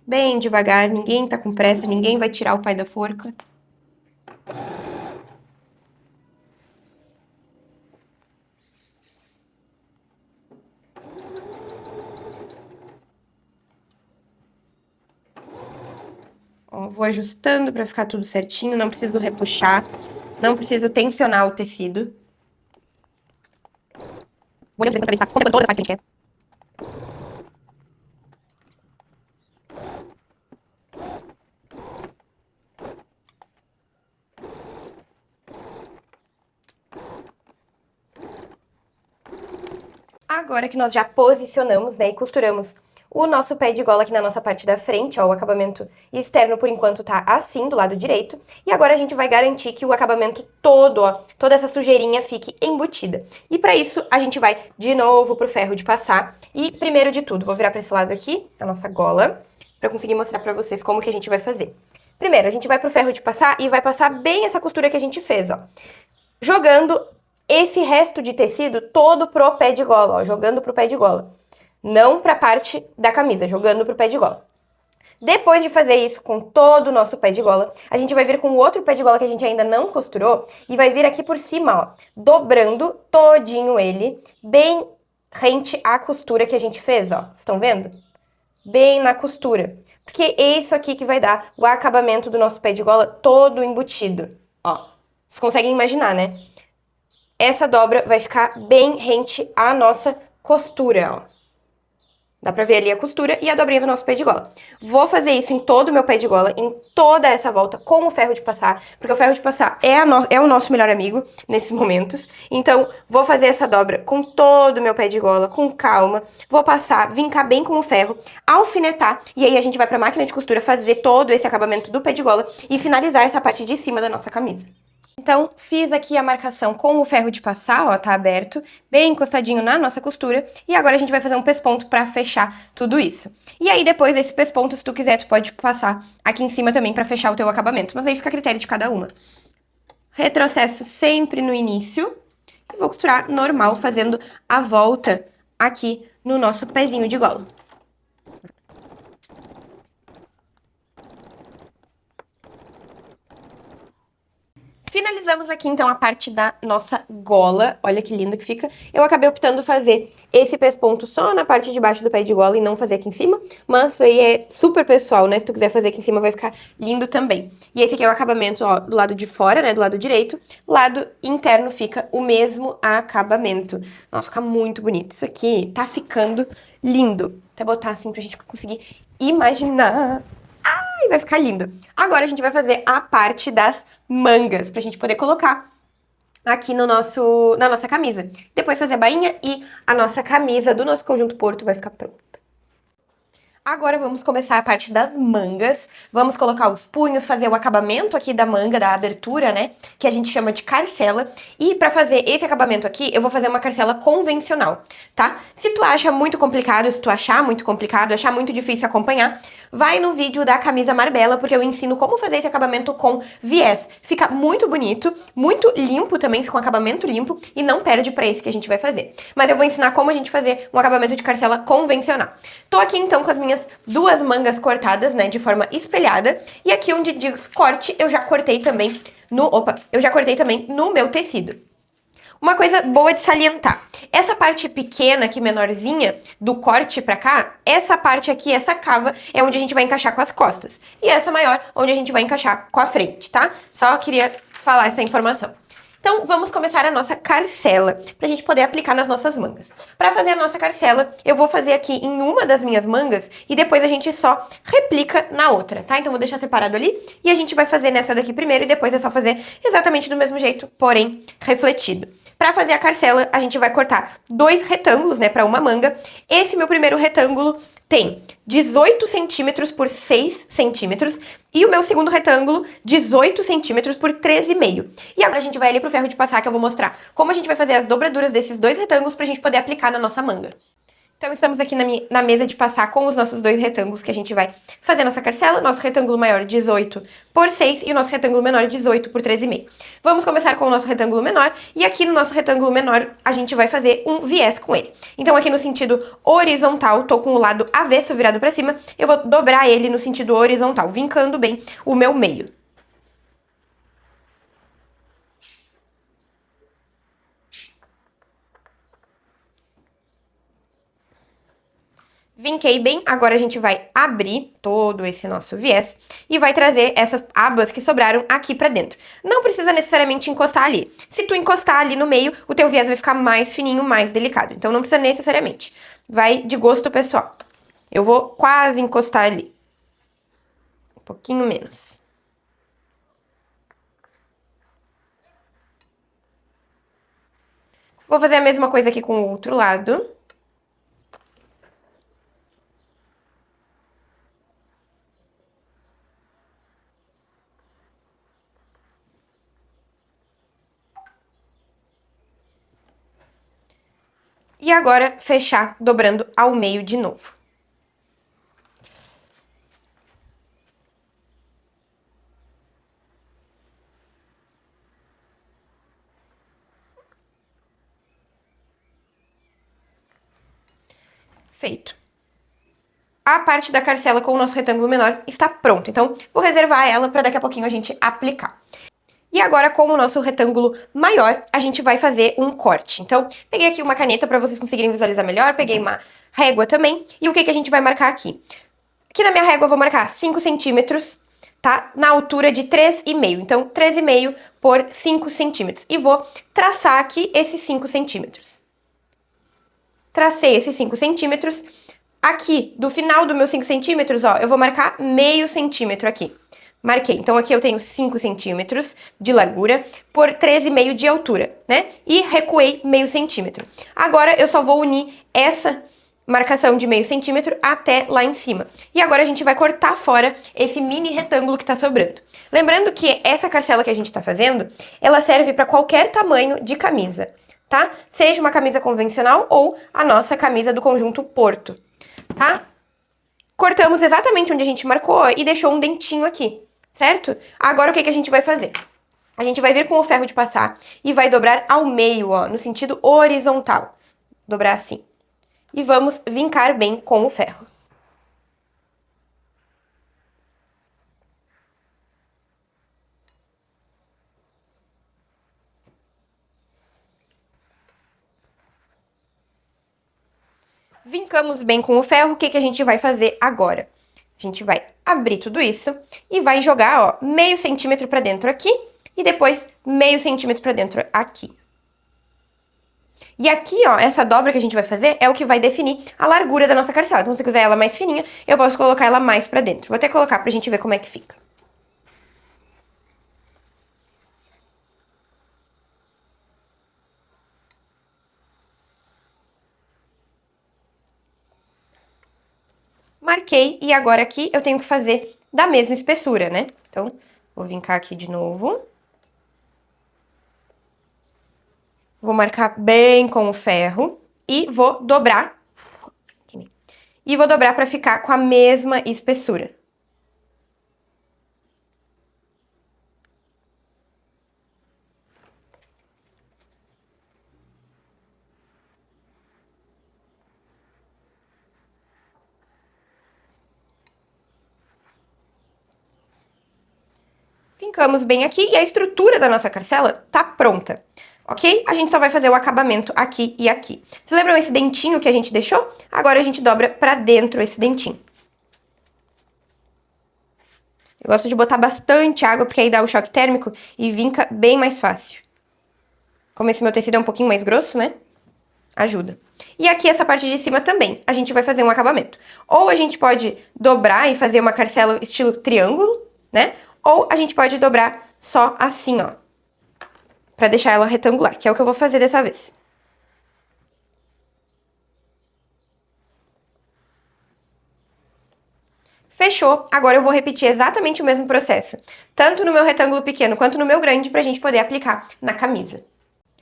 Bem devagar, ninguém tá com pressa, ninguém vai tirar o pai da forca. Ó, vou ajustando pra ficar tudo certinho, não preciso repuxar, não preciso tensionar o tecido. Vou olhando pra ver se tá toda a parte que a gente quer. Agora que nós já posicionamos, né, e costuramos o nosso pé de gola aqui na nossa parte da frente, ó, o acabamento externo por enquanto tá assim, do lado direito. E agora a gente vai garantir que o acabamento todo, ó, toda essa sujeirinha fique embutida. E pra isso, a gente vai de novo pro ferro de passar. E primeiro de tudo, vou virar pra esse lado aqui, a nossa gola, pra conseguir mostrar pra vocês como que a gente vai fazer. Primeiro, a gente vai pro ferro de passar e vai passar bem essa costura que a gente fez, ó. Jogando esse resto de tecido todo pro pé de gola, ó, jogando pro pé de gola. Não pra parte da camisa, jogando pro pé de gola. Depois de fazer isso com todo o nosso pé de gola, a gente vai vir com o outro pé de gola que a gente ainda não costurou e vai vir aqui por cima, ó, dobrando todinho ele, bem rente à costura que a gente fez, ó. Estão vendo? Bem na costura. Porque é isso aqui que vai dar o acabamento do nosso pé de gola todo embutido, ó. Vocês conseguem imaginar, né? Essa dobra vai ficar bem rente à nossa costura, ó. Dá pra ver ali a costura e a dobrinha do nosso pé de gola. Vou fazer isso em todo o meu pé de gola, em toda essa volta, com o ferro de passar, porque o ferro de passar é o nosso melhor amigo nesses momentos. Então, vou fazer essa dobra com todo o meu pé de gola, com calma. Vou passar, vincar bem com o ferro, alfinetar, e aí a gente vai pra máquina de costura fazer todo esse acabamento do pé de gola e finalizar essa parte de cima da nossa camisa. Então, fiz aqui a marcação com o ferro de passar, ó, tá aberto, bem encostadinho na nossa costura, e agora a gente vai fazer um pesponto pra fechar tudo isso. E aí, depois desse pesponto, se tu quiser, tu pode passar aqui em cima também pra fechar o teu acabamento, mas aí fica a critério de cada uma. Retrocesso sempre no início, e vou costurar normal, fazendo a volta aqui no nosso pezinho de gola. Finalizamos aqui, então, a parte da nossa gola. Olha que lindo que fica. Eu acabei optando fazer esse pesponto só na parte de baixo do pé de gola e não fazer aqui em cima. Mas isso aí é super pessoal, né? Se tu quiser fazer aqui em cima, vai ficar lindo também. E esse aqui é o acabamento, ó, do lado de fora, né? Do lado direito. Lado interno fica o mesmo acabamento. Nossa, fica muito bonito. Isso aqui tá ficando lindo. Até botar assim pra gente conseguir imaginar. Ai, vai ficar lindo. Agora a gente vai fazer a parte das mangas, pra gente poder colocar aqui no na nossa camisa. Depois fazer a bainha e a nossa camisa do nosso conjunto Porto vai ficar pronta. Agora vamos começar a parte das mangas. Vamos colocar os punhos, fazer o acabamento aqui da manga, da abertura, né? Que a gente chama de carcela. E pra fazer esse acabamento aqui, eu vou fazer uma carcela convencional, tá? Se tu acha muito complicado, se tu achar muito complicado, achar muito difícil acompanhar, vai no vídeo da camisa Marbella, porque eu ensino como fazer esse acabamento com viés. Fica muito bonito, muito limpo também, fica um acabamento limpo e não perde pra esse que a gente vai fazer. Mas eu vou ensinar como a gente fazer um acabamento de carcela convencional. Tô aqui então com as minhas duas mangas cortadas, né, de forma espelhada. E aqui onde diz corte, eu já cortei também no meu tecido. Uma coisa boa de salientar, essa parte pequena aqui, menorzinha, do corte pra cá, essa parte aqui, essa cava, é onde a gente vai encaixar com as costas. E essa maior, onde a gente vai encaixar com a frente, tá? Só queria falar essa informação. Então, vamos começar a nossa carcela, pra gente poder aplicar nas nossas mangas. Pra fazer a nossa carcela, eu vou fazer aqui em uma das minhas mangas e depois a gente só replica na outra, tá? Então, vou deixar separado ali e a gente vai fazer nessa daqui primeiro e depois é só fazer exatamente do mesmo jeito, porém refletido. Pra fazer a carcela, a gente vai cortar 2 retângulos, né, pra uma manga. Esse meu primeiro retângulo tem 18 centímetros por 6 centímetros e o meu segundo retângulo, 18 centímetros por 13,5. E agora a gente vai ali pro ferro de passar que eu vou mostrar como a gente vai fazer as dobraduras desses 2 retângulos pra gente poder aplicar na nossa manga. Então, estamos aqui na mesa de passar com os nossos 2 retângulos que a gente vai fazer a nossa carcela. Nosso retângulo maior, 18 por 6, e o nosso retângulo menor, 18 por 13,5. Vamos começar com o nosso retângulo menor, e aqui no nosso retângulo menor, a gente vai fazer um viés com ele. Então, aqui no sentido horizontal, tô com o lado avesso virado pra cima, eu vou dobrar ele no sentido horizontal, vincando bem o meu meio. Vinquei bem, agora a gente vai abrir todo esse nosso viés e vai trazer essas abas que sobraram aqui pra dentro. Não precisa necessariamente encostar ali. Se tu encostar ali no meio, o teu viés vai ficar mais fininho, mais delicado. Então não precisa necessariamente. Vai de gosto pessoal. Eu vou quase encostar ali. Um pouquinho menos. Vou fazer a mesma coisa aqui com o outro lado. E agora, fechar dobrando ao meio de novo. Feito. A parte da carcela com o nosso retângulo menor está pronta. Então, vou reservar ela para daqui a pouquinho a gente aplicar. E agora, com o nosso retângulo maior, a gente vai fazer um corte. Então, peguei aqui uma caneta para vocês conseguirem visualizar melhor, peguei uma régua também. E o que a gente vai marcar aqui? Aqui na minha régua eu vou marcar 5 centímetros, tá? Na altura de 3,5. Então, 3,5 por 5 centímetros. E vou traçar aqui esses 5 centímetros. Tracei esses 5 centímetros. Aqui, do final do meu 5 centímetros, ó, eu vou marcar meio centímetro aqui. Marquei. Então, aqui eu tenho 5 centímetros de largura por 13,5 de altura, né? E recuei meio centímetro. Agora, eu só vou unir essa marcação de meio centímetro até lá em cima. E agora a gente vai cortar fora esse mini retângulo que tá sobrando. Lembrando que essa carcela que a gente tá fazendo, ela serve para qualquer tamanho de camisa, tá? Seja uma camisa convencional ou a nossa camisa do conjunto Porto, tá? Cortamos exatamente onde a gente marcou e deixou um dentinho aqui, certo? Agora o que a gente vai fazer? A gente vai vir com o ferro de passar e vai dobrar ao meio, ó, no sentido horizontal. Dobrar assim. E vamos vincar bem com o ferro. Vincamos bem com o ferro, o que a gente vai fazer agora? A gente vai abrir tudo isso e vai jogar, ó, meio centímetro pra dentro aqui e depois meio centímetro pra dentro aqui. E aqui, ó, essa dobra que a gente vai fazer é o que vai definir a largura da nossa carcela. Então, se eu quiser ela mais fininha, eu posso colocar ela mais pra dentro. Vou até colocar pra gente ver como é que fica. Marquei, e agora aqui eu tenho que fazer da mesma espessura, né? Então, vou vincar aqui de novo. Vou marcar bem com o ferro e vou dobrar. E vou dobrar pra ficar com a mesma espessura. Fincamos bem aqui e a estrutura da nossa carcela tá pronta, ok? A gente só vai fazer o acabamento aqui e aqui. Vocês lembram esse dentinho que a gente deixou? Agora a gente dobra pra dentro esse dentinho. Eu gosto de botar bastante água, porque aí dá o choque térmico e vinca bem mais fácil. Como esse meu tecido é um pouquinho mais grosso, né? Ajuda. E aqui essa parte de cima também, a gente vai fazer um acabamento. Ou a gente pode dobrar e fazer uma carcela estilo triângulo, né? Ou a gente pode dobrar só assim, ó. Pra deixar ela retangular, que é o que eu vou fazer dessa vez. Fechou. Agora eu vou repetir exatamente o mesmo processo. Tanto no meu retângulo pequeno quanto no meu grande, pra gente poder aplicar na camisa.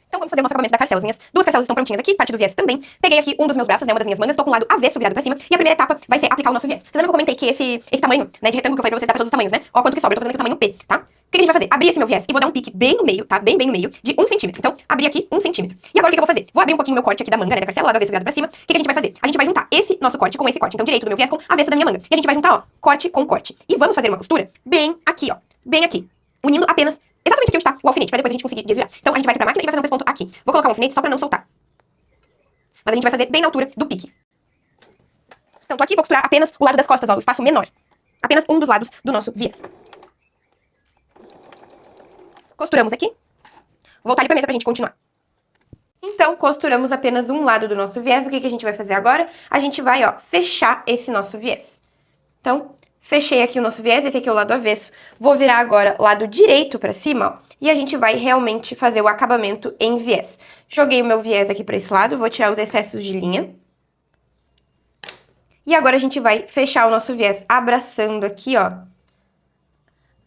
Então vamos fazer o nosso acabamento da carcela. As minhas duas carcelas estão prontinhas aqui, parte do viés também. Peguei aqui um dos meus braços, né, uma das minhas mangas, tô com o lado avesso virado pra cima. E a primeira etapa vai ser aplicar o nosso viés. Vocês lembram que eu comentei que esse tamanho, né, de retângulo que eu falei pra vocês dá pra todos os tamanhos, né? Ó quanto que sobra, eu tô fazendo aqui o tamanho P, tá? O que a gente vai fazer? Abrir esse meu viés e vou dar um pique bem no meio, tá? Bem no meio, de 1 centímetro. Então, abrir aqui 1 centímetro. E agora o que eu vou fazer? Vou abrir um pouquinho meu corte aqui da manga, né, da carcela, lado avesso virado pra cima. O que a gente vai fazer? A gente vai juntar esse nosso corte com esse corte. Então, direito do meu viés com avesso da minha manga. E a gente vai juntar, ó, corte com corte. E vamos fazer uma costura bem aqui, ó. Bem aqui. Unindo apenas exatamente aqui onde tá o alfinete, pra depois a gente conseguir desviar. Então, a gente vai aqui pra máquina e vai fazer um pesponto aqui. Vou colocar um alfinete só pra não soltar. Mas a gente vai fazer bem na altura do pique. Então, tô aqui, vou costurar apenas o lado das costas, ó, o espaço menor. Apenas um dos lados do nosso viés. Costuramos aqui. Vou voltar ali pra mesa pra gente continuar. Então, costuramos apenas um lado do nosso viés. O que a gente vai fazer agora? A gente vai, ó, fechar esse nosso viés. Então, fechei aqui o nosso viés, esse aqui é o lado avesso. Vou virar agora lado direito pra cima, ó. E a gente vai realmente fazer o acabamento em viés. Joguei o meu viés aqui pra esse lado, vou tirar os excessos de linha. E agora a gente vai fechar o nosso viés abraçando aqui, ó,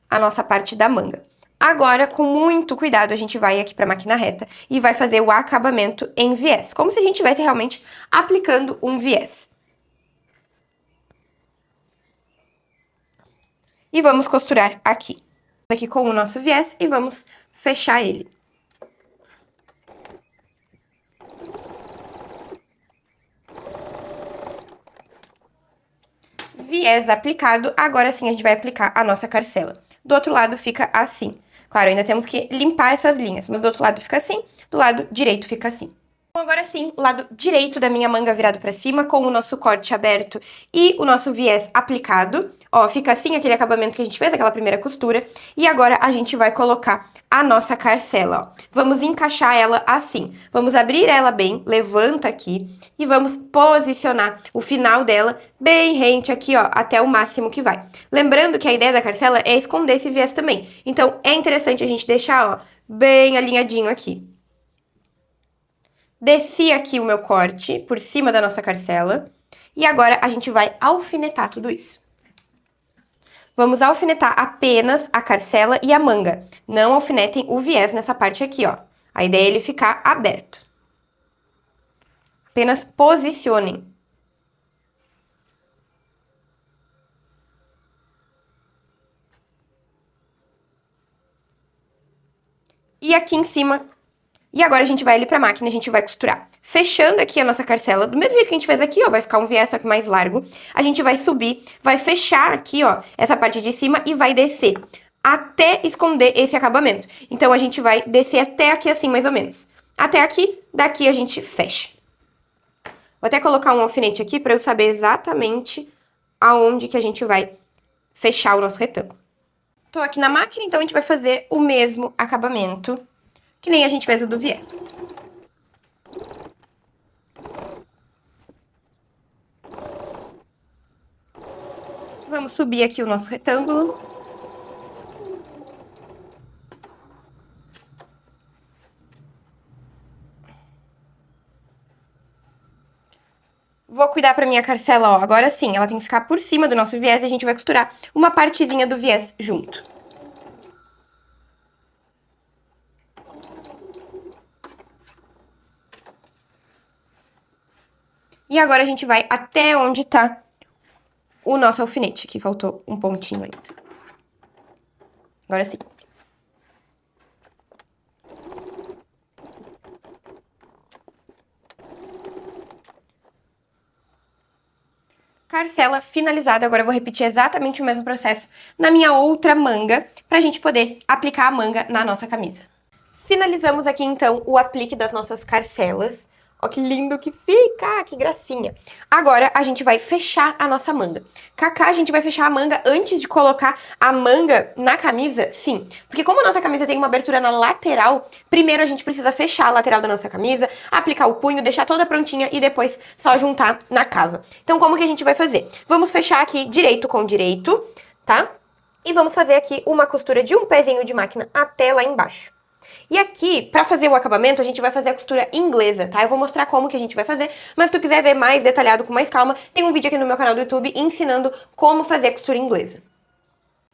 a nossa parte da manga. Agora, com muito cuidado, a gente vai aqui pra máquina reta e vai fazer o acabamento em viés. Como se a gente estivesse realmente aplicando um viés. E vamos costurar aqui. Aqui com o nosso viés e vamos fechar ele. Viés aplicado, agora sim a gente vai aplicar a nossa carcela. Do outro lado fica assim. Claro, ainda temos que limpar essas linhas, mas do outro lado fica assim, do lado direito fica assim. Então, agora sim, lado direito da minha manga virado pra cima, com o nosso corte aberto e o nosso viés aplicado. Ó, fica assim aquele acabamento que a gente fez, aquela primeira costura. E agora a gente vai colocar a nossa carcela, ó. Vamos encaixar ela assim. Vamos abrir ela bem, levanta aqui e vamos posicionar o final dela bem rente aqui, ó, até o máximo que vai. Lembrando que a ideia da carcela é esconder esse viés também. Então, é interessante a gente deixar, ó, bem alinhadinho aqui. Desci aqui o meu corte por cima da nossa carcela. E agora a gente vai alfinetar tudo isso. Vamos alfinetar apenas a carcela e a manga. Não alfinetem o viés nessa parte aqui, ó. A ideia é ele ficar aberto. Apenas posicionem. E aqui em cima. E agora a gente vai ali pra máquina e a gente vai costurar. Fechando aqui a nossa carcela, do mesmo jeito que a gente fez aqui, ó, vai ficar um viés só que mais largo. A gente vai subir, vai fechar aqui, ó, essa parte de cima e vai descer até esconder esse acabamento. Então, a gente vai descer até aqui assim, mais ou menos. Até aqui, daqui a gente fecha. Vou até colocar um alfinete aqui pra eu saber exatamente aonde que a gente vai fechar o nosso retângulo. Tô aqui na máquina, então a gente vai fazer o mesmo acabamento que nem a gente fez o do viés. Vamos subir aqui o nosso retângulo. Vou cuidar pra minha carcela, ó, agora sim, ela tem que ficar por cima do nosso viés e a gente vai costurar uma partezinha do viés junto. E agora a gente vai até onde tá o nosso alfinete, que faltou um pontinho ainda. Agora sim. Carcela finalizada, agora eu vou repetir exatamente o mesmo processo na minha outra manga, pra gente poder aplicar a manga na nossa camisa. Finalizamos aqui, então, o aplique das nossas carcelas. Ó que lindo que fica, que gracinha. Agora a gente vai fechar a nossa manga. Cacá, a gente vai fechar a manga antes de colocar a manga na camisa? Sim, porque como a nossa camisa tem uma abertura na lateral, primeiro a gente precisa fechar a lateral da nossa camisa, aplicar o punho, deixar toda prontinha e depois só juntar na cava. Então como que a gente vai fazer? Vamos fechar aqui direito com direito, tá? E vamos fazer aqui uma costura de um pezinho de máquina até lá embaixo. E aqui, pra fazer o acabamento, a gente vai fazer a costura inglesa, tá? Eu vou mostrar como que a gente vai fazer, mas se tu quiser ver mais detalhado, com mais calma, tem um vídeo aqui no meu canal do YouTube ensinando como fazer a costura inglesa.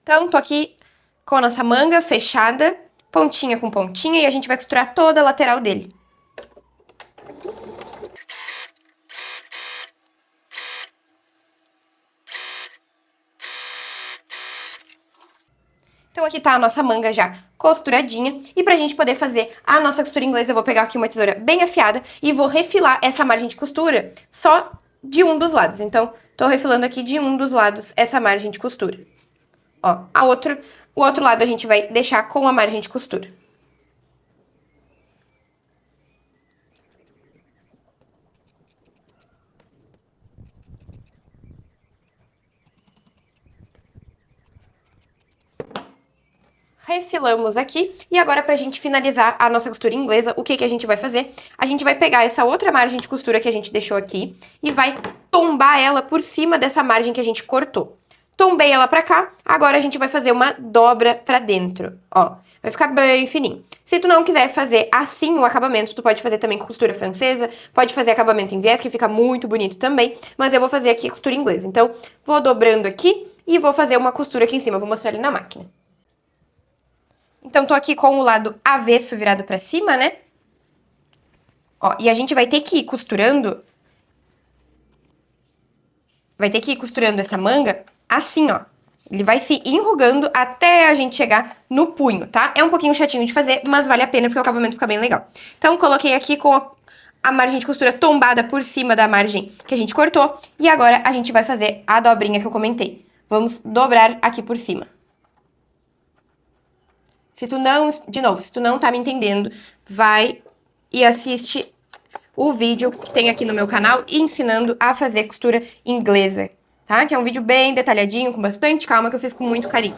Então, tô aqui com a nossa manga fechada, pontinha com pontinha, e a gente vai costurar toda a lateral dele. Então aqui tá a nossa manga já costuradinha, e pra gente poder fazer a nossa costura inglesa, eu vou pegar aqui uma tesoura bem afiada e vou refilar essa margem de costura só de um dos lados. Então, tô refilando aqui de um dos lados essa margem de costura. Ó, o outro lado a gente vai deixar com a margem de costura. Refilamos aqui, e agora pra gente finalizar a nossa costura inglesa, o que que a gente vai fazer? A gente vai pegar essa outra margem de costura que a gente deixou aqui e vai tombar ela por cima dessa margem que a gente cortou. Tombei ela pra cá, agora a gente vai fazer uma dobra pra dentro, ó. Vai ficar bem fininho. Se tu não quiser fazer assim o acabamento, tu pode fazer também com costura francesa, pode fazer acabamento em viés, que fica muito bonito também, mas eu vou fazer aqui costura inglesa. Então, vou dobrando aqui e vou fazer uma costura aqui em cima, vou mostrar ali na máquina. Então, tô aqui com o lado avesso virado pra cima, né? Ó, e a gente vai ter que ir costurando... Vai ter que ir costurando essa manga assim, ó. Ele vai se enrugando até a gente chegar no punho, tá? É um pouquinho chatinho de fazer, mas vale a pena porque o acabamento fica bem legal. Então, coloquei aqui com a margem de costura tombada por cima da margem que a gente cortou. E agora a gente vai fazer a dobrinha que eu comentei. Vamos dobrar aqui por cima. Se tu não tá me entendendo, vai e assiste o vídeo que tem aqui no meu canal ensinando a fazer costura inglesa, tá? Que é um vídeo bem detalhadinho, com bastante calma, que eu fiz com muito carinho.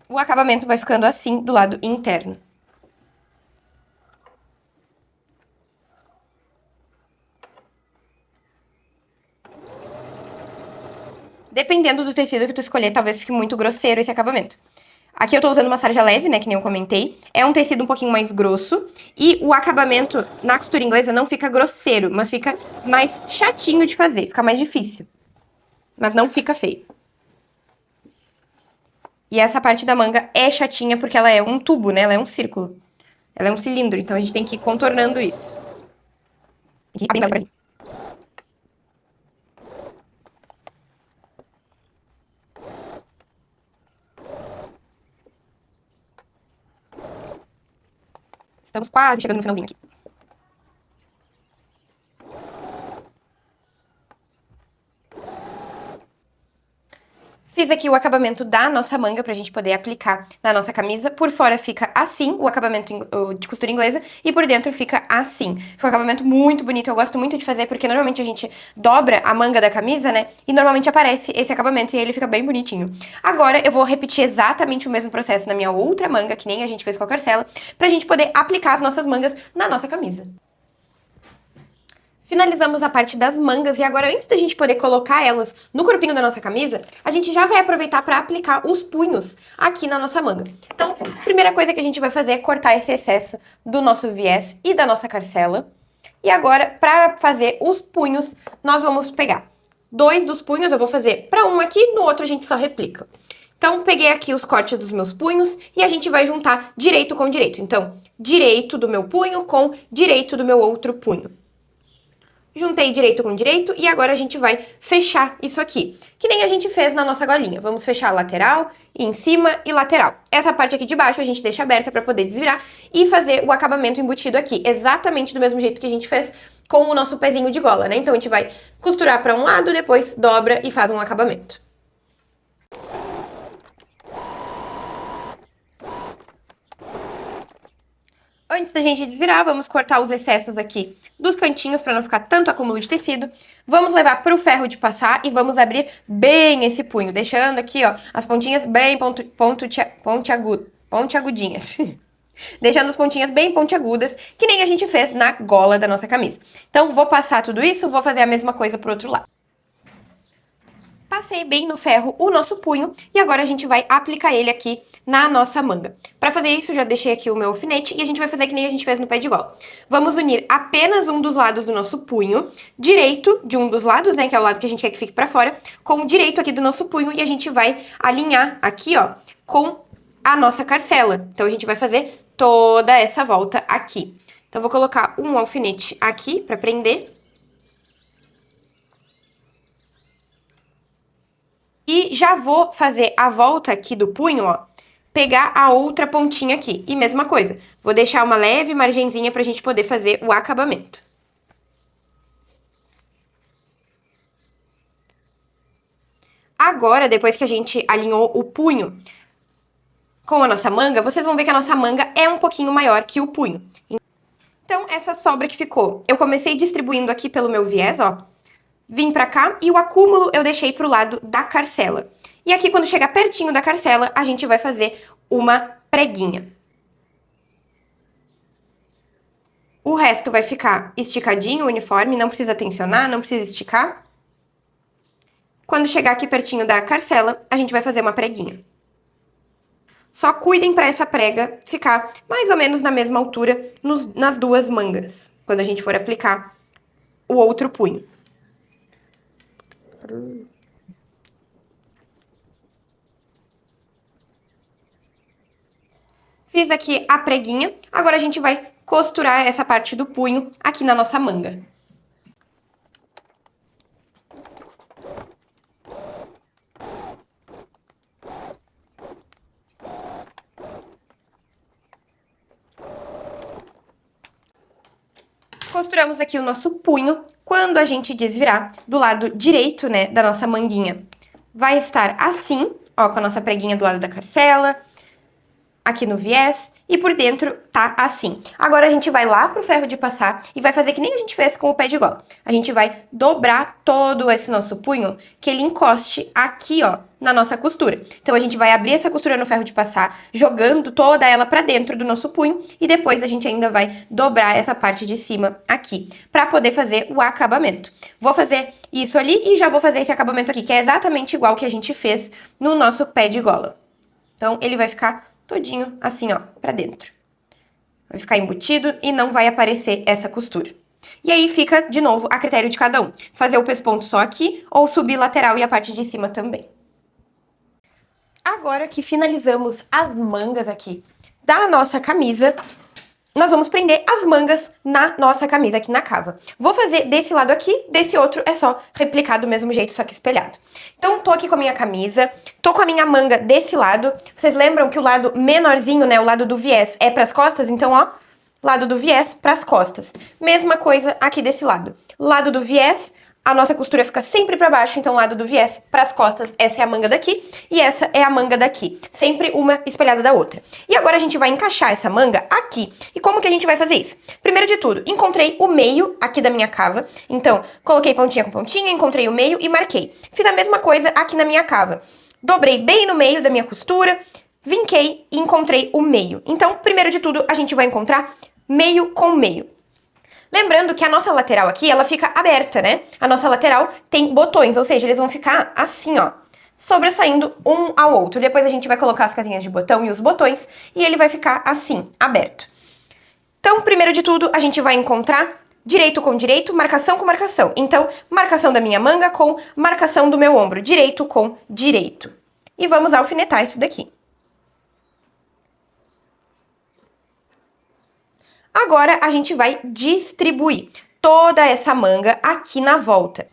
O acabamento vai ficando assim do lado interno. Dependendo do tecido que tu escolher, talvez fique muito grosseiro esse acabamento. Aqui eu tô usando uma sarja leve, né, que nem eu comentei. É um tecido um pouquinho mais grosso. E o acabamento na costura inglesa não fica grosseiro, mas fica mais chatinho de fazer. Fica mais difícil. Mas não fica feio. E essa parte da manga é chatinha porque ela é um tubo, né? Ela é um círculo. Ela é um cilindro, então a gente tem que ir contornando isso. Aqui, abrindo ela devagarzinho. Estamos quase chegando no finalzinho aqui. Fiz aqui o acabamento da nossa manga pra gente poder aplicar na nossa camisa. Por fora fica assim, o acabamento de costura inglesa, e por dentro fica assim. Foi um acabamento muito bonito, eu gosto muito de fazer, porque normalmente a gente dobra a manga da camisa, né? E normalmente aparece esse acabamento e ele fica bem bonitinho. Agora eu vou repetir exatamente o mesmo processo na minha outra manga, que nem a gente fez com a Carcela, pra gente poder aplicar as nossas mangas na nossa camisa. Finalizamos a parte das mangas e agora, antes da gente poder colocar elas no corpinho da nossa camisa, a gente já vai aproveitar para aplicar os punhos aqui na nossa manga. Então, a primeira coisa que a gente vai fazer é cortar esse excesso do nosso viés e da nossa carcela. E agora, para fazer os punhos, nós vamos pegar 2 dos punhos, eu vou fazer para um aqui, no outro a gente só replica. Então, peguei aqui os cortes dos meus punhos e a gente vai juntar direito com direito. Então, direito do meu punho com direito do meu outro punho. Juntei direito com direito e agora a gente vai fechar isso aqui, que nem a gente fez na nossa golinha. Vamos fechar a lateral, em cima e lateral. Essa parte aqui de baixo a gente deixa aberta para poder desvirar e fazer o acabamento embutido aqui, exatamente do mesmo jeito que a gente fez com o nosso pezinho de gola, né? Então a gente vai costurar para um lado, depois dobra e faz um acabamento. Antes da gente desvirar, vamos cortar os excessos aqui dos cantinhos para não ficar tanto acúmulo de tecido. Vamos levar para o ferro de passar e vamos abrir bem esse punho, deixando aqui, ó, as pontinhas bem pontiagudinhas. Deixando as pontinhas bem pontiagudas, que nem a gente fez na gola da nossa camisa. Então, vou passar tudo isso, vou fazer a mesma coisa pro outro lado. Passei bem no ferro o nosso punho e agora a gente vai aplicar ele aqui na nossa manga. Para fazer isso, já deixei aqui o meu alfinete e a gente vai fazer que nem a gente fez no pé de gola. Vamos unir apenas um dos lados do nosso punho, direito de um dos lados, né, que é o lado que a gente quer que fique para fora, com o direito aqui do nosso punho e a gente vai alinhar aqui, ó, com a nossa carcela. Então, a gente vai fazer toda essa volta aqui. Então, vou colocar um alfinete aqui para prender. E já vou fazer a volta aqui do punho, ó, pegar a outra pontinha aqui. E mesma coisa, vou deixar uma leve margenzinha pra gente poder fazer o acabamento. Agora, depois que a gente alinhou o punho com a nossa manga, vocês vão ver que a nossa manga é um pouquinho maior que o punho. Então, essa sobra que ficou, eu comecei distribuindo aqui pelo meu viés, ó. Vim pra cá e o acúmulo eu deixei pro lado da carcela. E aqui, quando chegar pertinho da carcela, a gente vai fazer uma preguinha. O resto vai ficar esticadinho, uniforme, não precisa tensionar, não precisa esticar. Quando chegar aqui pertinho da carcela, a gente vai fazer uma preguinha. Só cuidem para essa prega ficar mais ou menos na mesma altura nas duas mangas, quando a gente for aplicar o outro punho. Fiz aqui a preguinha, agora a gente vai costurar essa parte do punho aqui na nossa manga. Costuramos aqui o nosso punho. Quando a gente desvirar do lado direito, né, da nossa manguinha, vai estar assim, ó, com a nossa preguinha do lado da carcela, aqui no viés, e por dentro tá assim. Agora a gente vai lá pro ferro de passar e vai fazer que nem a gente fez com o pé de gola. A gente vai dobrar todo esse nosso punho, que ele encoste aqui, ó, na nossa costura. Então, a gente vai abrir essa costura no ferro de passar, jogando toda ela pra dentro do nosso punho, e depois a gente ainda vai dobrar essa parte de cima aqui, pra poder fazer o acabamento. Vou fazer isso ali e já vou fazer esse acabamento aqui, que é exatamente igual que a gente fez no nosso pé de gola. Então, ele vai ficar todinho assim, ó, pra dentro. Vai ficar embutido e não vai aparecer essa costura. E aí fica, de novo, a critério de cada um. Fazer o pesponto só aqui ou subir lateral e a parte de cima também. Agora que finalizamos as mangas aqui da nossa camisa, nós vamos prender as mangas na nossa camisa aqui na cava. Vou fazer desse lado aqui, desse outro é só replicar do mesmo jeito, só que espelhado. Então, tô aqui com a minha camisa, tô com a minha manga desse lado. Vocês lembram que o lado menorzinho, né, o lado do viés é pras costas? Então, ó, lado do viés pras costas. Mesma coisa aqui desse lado. Lado do viés, a nossa costura fica sempre pra baixo, então lado do viés pras costas, essa é a manga daqui e essa é a manga daqui. Sempre uma espelhada da outra. E agora a gente vai encaixar essa manga aqui. E como que a gente vai fazer isso? Primeiro de tudo, encontrei o meio aqui da minha cava. Então, coloquei pontinha com pontinha, encontrei o meio e marquei. Fiz a mesma coisa aqui na minha cava. Dobrei bem no meio da minha costura, vinquei e encontrei o meio. Então, primeiro de tudo, a gente vai encontrar meio com meio. Lembrando que a nossa lateral aqui, ela fica aberta, né? A nossa lateral tem botões, ou seja, eles vão ficar assim, ó, sobressaindo um ao outro. Depois a gente vai colocar as casinhas de botão e os botões, e ele vai ficar assim, aberto. Então, primeiro de tudo, a gente vai encontrar direito com direito, marcação com marcação. Então, marcação da minha manga com marcação do meu ombro, direito com direito. E vamos alfinetar isso daqui. Agora, a gente vai distribuir toda essa manga aqui na volta.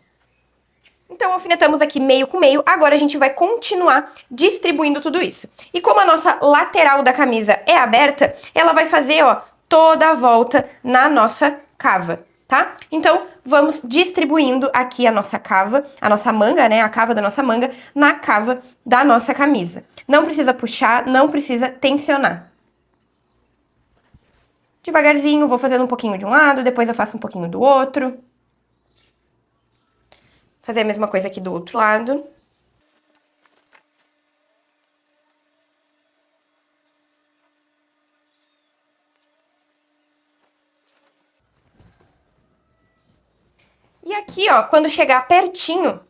Então, alfinetamos aqui meio com meio, agora a gente vai continuar distribuindo tudo isso. E como a nossa lateral da camisa é aberta, ela vai fazer, ó, toda a volta na nossa cava, tá? Então, vamos distribuindo aqui a nossa cava, a nossa manga, né, a cava da nossa manga, na cava da nossa camisa. Não precisa puxar, não precisa tensionar. Devagarzinho, vou fazendo um pouquinho de um lado, depois eu faço um pouquinho do outro. Fazer a mesma coisa aqui do outro lado. E aqui, ó, quando chegar pertinho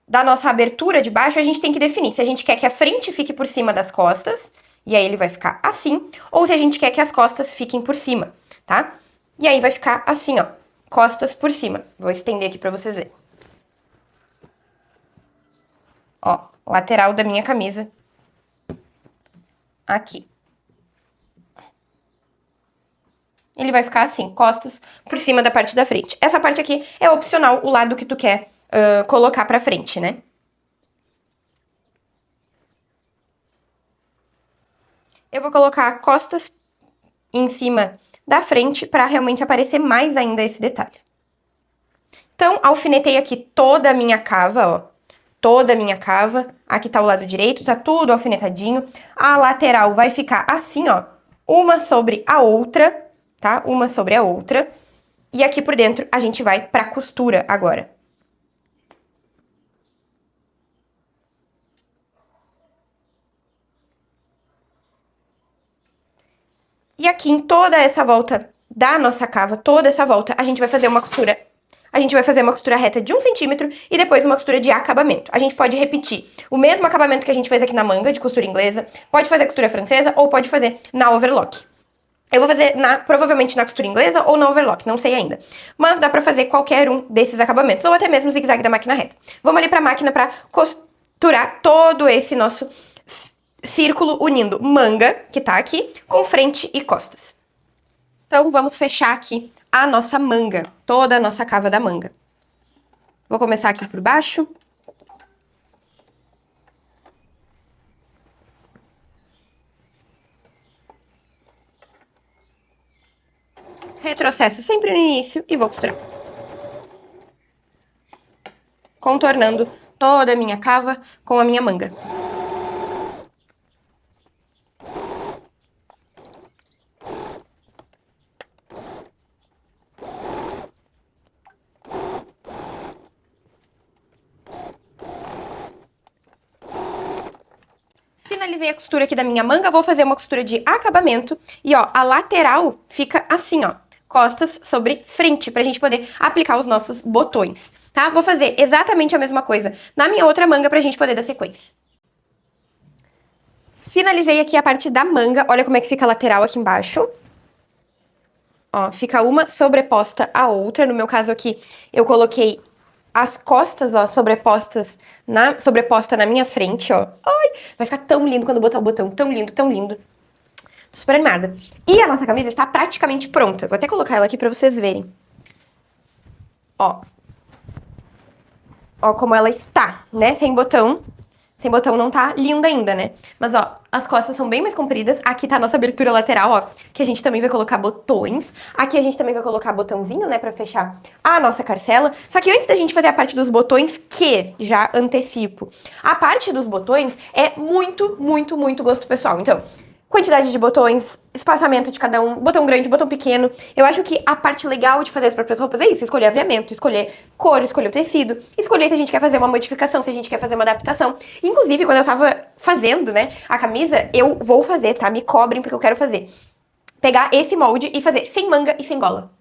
da nossa abertura de baixo, a gente tem que definir se a gente quer que a frente fique por cima das costas, e aí ele vai ficar assim, ou se a gente quer que as costas fiquem por cima, tá? E aí vai ficar assim, ó, costas por cima. Vou estender aqui pra vocês verem. Ó, lateral da minha camisa. Aqui. Ele vai ficar assim, costas por cima da parte da frente. Essa parte aqui é opcional, o lado que tu quer colocar pra frente, né? Eu vou colocar costas em cima da frente pra realmente aparecer mais ainda esse detalhe. Então, alfinetei aqui toda a minha cava, ó. Toda a minha cava. Aqui tá o lado direito, tá tudo alfinetadinho. A lateral vai ficar assim, ó. Uma sobre a outra, tá? Uma sobre a outra. E aqui por dentro a gente vai pra costura agora. E aqui em toda essa volta da nossa cava, toda essa volta, a gente vai fazer uma costura. A gente vai fazer uma costura reta de 1 centímetro e depois uma costura de acabamento. A gente pode repetir o mesmo acabamento que a gente fez aqui na manga, de costura inglesa, pode fazer costura francesa ou pode fazer na overlock. Eu vou fazer provavelmente na costura inglesa ou na overlock, não sei ainda. Mas dá pra fazer qualquer um desses acabamentos, ou até mesmo o zigue-zague da máquina reta. Vamos ali pra máquina pra costurar todo esse nosso círculo unindo manga, que tá aqui, com frente e costas. Então, vamos fechar aqui a nossa manga, toda a nossa cava da manga. Vou começar aqui por baixo. Retrocesso sempre no início e vou costurar. Contornando toda a minha cava com a minha manga. Finalizei a costura aqui da minha manga, vou fazer uma costura de acabamento. E, ó, a lateral fica assim, ó, costas sobre frente, pra gente poder aplicar os nossos botões, tá? Vou fazer exatamente a mesma coisa na minha outra manga pra gente poder dar sequência. Finalizei aqui a parte da manga, olha como é que fica a lateral aqui embaixo. Ó, fica uma sobreposta à outra, no meu caso aqui eu coloquei as costas, ó, sobreposta na minha frente, ó. Ai, vai ficar tão lindo quando botar o botão, tão lindo, tão lindo. Tô super animada. E a nossa camisa está praticamente pronta. Vou até colocar ela aqui pra vocês verem. Ó. Ó como ela está, né? Sem botão. Sem botão não tá linda ainda, né? Mas, ó, as costas são bem mais compridas. Aqui tá a nossa abertura lateral, ó, que a gente também vai colocar botões. Aqui a gente também vai colocar botãozinho, né, pra fechar a nossa carcela. Só que antes da gente fazer a parte dos botões, que já antecipo, a parte dos botões é muito, muito, muito gosto pessoal. Então, quantidade de botões, espaçamento de cada um, botão grande, botão pequeno. Eu acho que a parte legal de fazer as próprias roupas é isso, escolher aviamento, escolher cor, escolher o tecido, escolher se a gente quer fazer uma modificação, se a gente quer fazer uma adaptação. Inclusive, quando eu tava fazendo, né, a camisa, eu vou fazer, tá? Me cobrem porque eu quero fazer. Pegar esse molde e fazer sem manga e sem gola.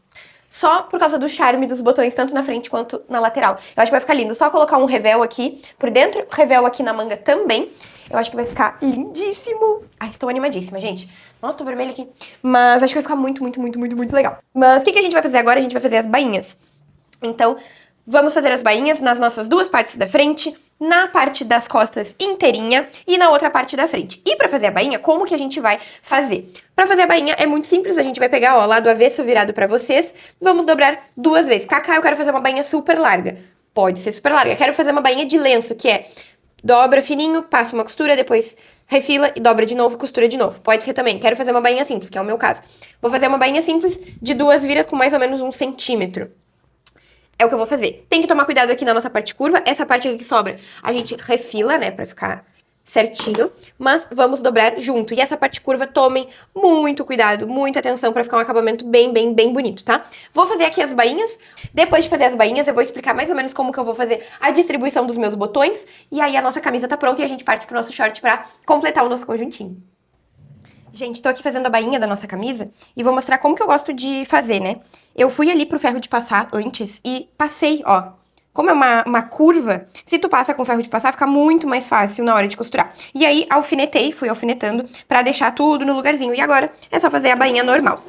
Só por causa do charme dos botões, tanto na frente quanto na lateral. Eu acho que vai ficar lindo. Só colocar um revel aqui por dentro, revel aqui na manga também. Eu acho que vai ficar lindíssimo. Ai, estou animadíssima, gente. Nossa, tô vermelha aqui. Mas acho que vai ficar muito, muito, muito, muito, muito legal. Mas o que a gente vai fazer agora? A gente vai fazer as bainhas. Então, vamos fazer as bainhas nas nossas duas partes da frente, na parte das costas inteirinha e na outra parte da frente. E pra fazer a bainha, como que a gente vai fazer? Pra fazer a bainha é muito simples, a gente vai pegar, ó, lado avesso virado pra vocês, vamos dobrar 2 vezes. Cacá, eu quero fazer uma bainha super larga. Pode ser super larga. Eu quero fazer uma bainha de lenço, que é dobra fininho, passa uma costura, depois refila e dobra de novo, costura de novo. Pode ser também. Quero fazer uma bainha simples, que é o meu caso. Vou fazer uma bainha simples de 2 viras com mais ou menos 1 centímetro. É o que eu vou fazer. Tem que tomar cuidado aqui na nossa parte curva. Essa parte aqui que sobra, a gente refila, né, pra ficar certinho, mas vamos dobrar junto. E essa parte curva, tomem muito cuidado, muita atenção pra ficar um acabamento bem bonito, tá? Vou fazer aqui as bainhas. Depois de fazer as bainhas, eu vou explicar mais ou menos como que eu vou fazer a distribuição dos meus botões. E aí a nossa camisa tá pronta e a gente parte pro nosso short pra completar o nosso conjuntinho. Gente, tô aqui fazendo a bainha da nossa camisa e vou mostrar como que eu gosto de fazer, né? Eu fui ali pro ferro de passar antes e passei, ó. Como é uma curva, se tu passa com ferro de passar, fica muito mais fácil na hora de costurar. E aí, alfinetei, fui alfinetando pra deixar tudo no lugarzinho. E agora, é só fazer a bainha normal.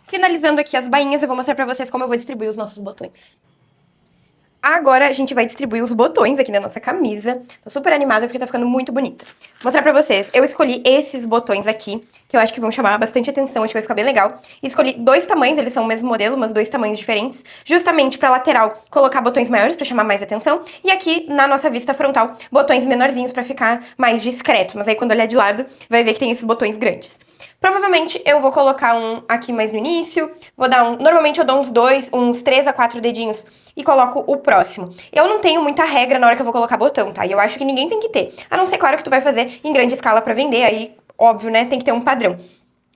Finalizando aqui as bainhas, eu vou mostrar pra vocês como eu vou distribuir os nossos botões. Agora a gente vai distribuir os botões aqui na nossa camisa. Tô super animada porque tá ficando muito bonita. Vou mostrar pra vocês. Eu escolhi esses botões aqui, que eu acho que vão chamar bastante atenção, acho que vai ficar bem legal. Escolhi dois tamanhos, eles são o mesmo modelo, mas dois tamanhos diferentes, justamente pra lateral colocar botões maiores pra chamar mais atenção, e aqui na nossa vista frontal, botões menorzinhos pra ficar mais discreto, mas aí quando olhar de lado, vai ver que tem esses botões grandes. Provavelmente eu vou colocar um aqui mais no início, vou dar um... Normalmente eu dou uns 3 a 4 dedinhos e coloco o próximo. Eu não tenho muita regra na hora que eu vou colocar botão, tá? E eu acho que ninguém tem que ter. A não ser, claro, que tu vai fazer em grande escala pra vender, aí, óbvio, né, tem que ter um padrão.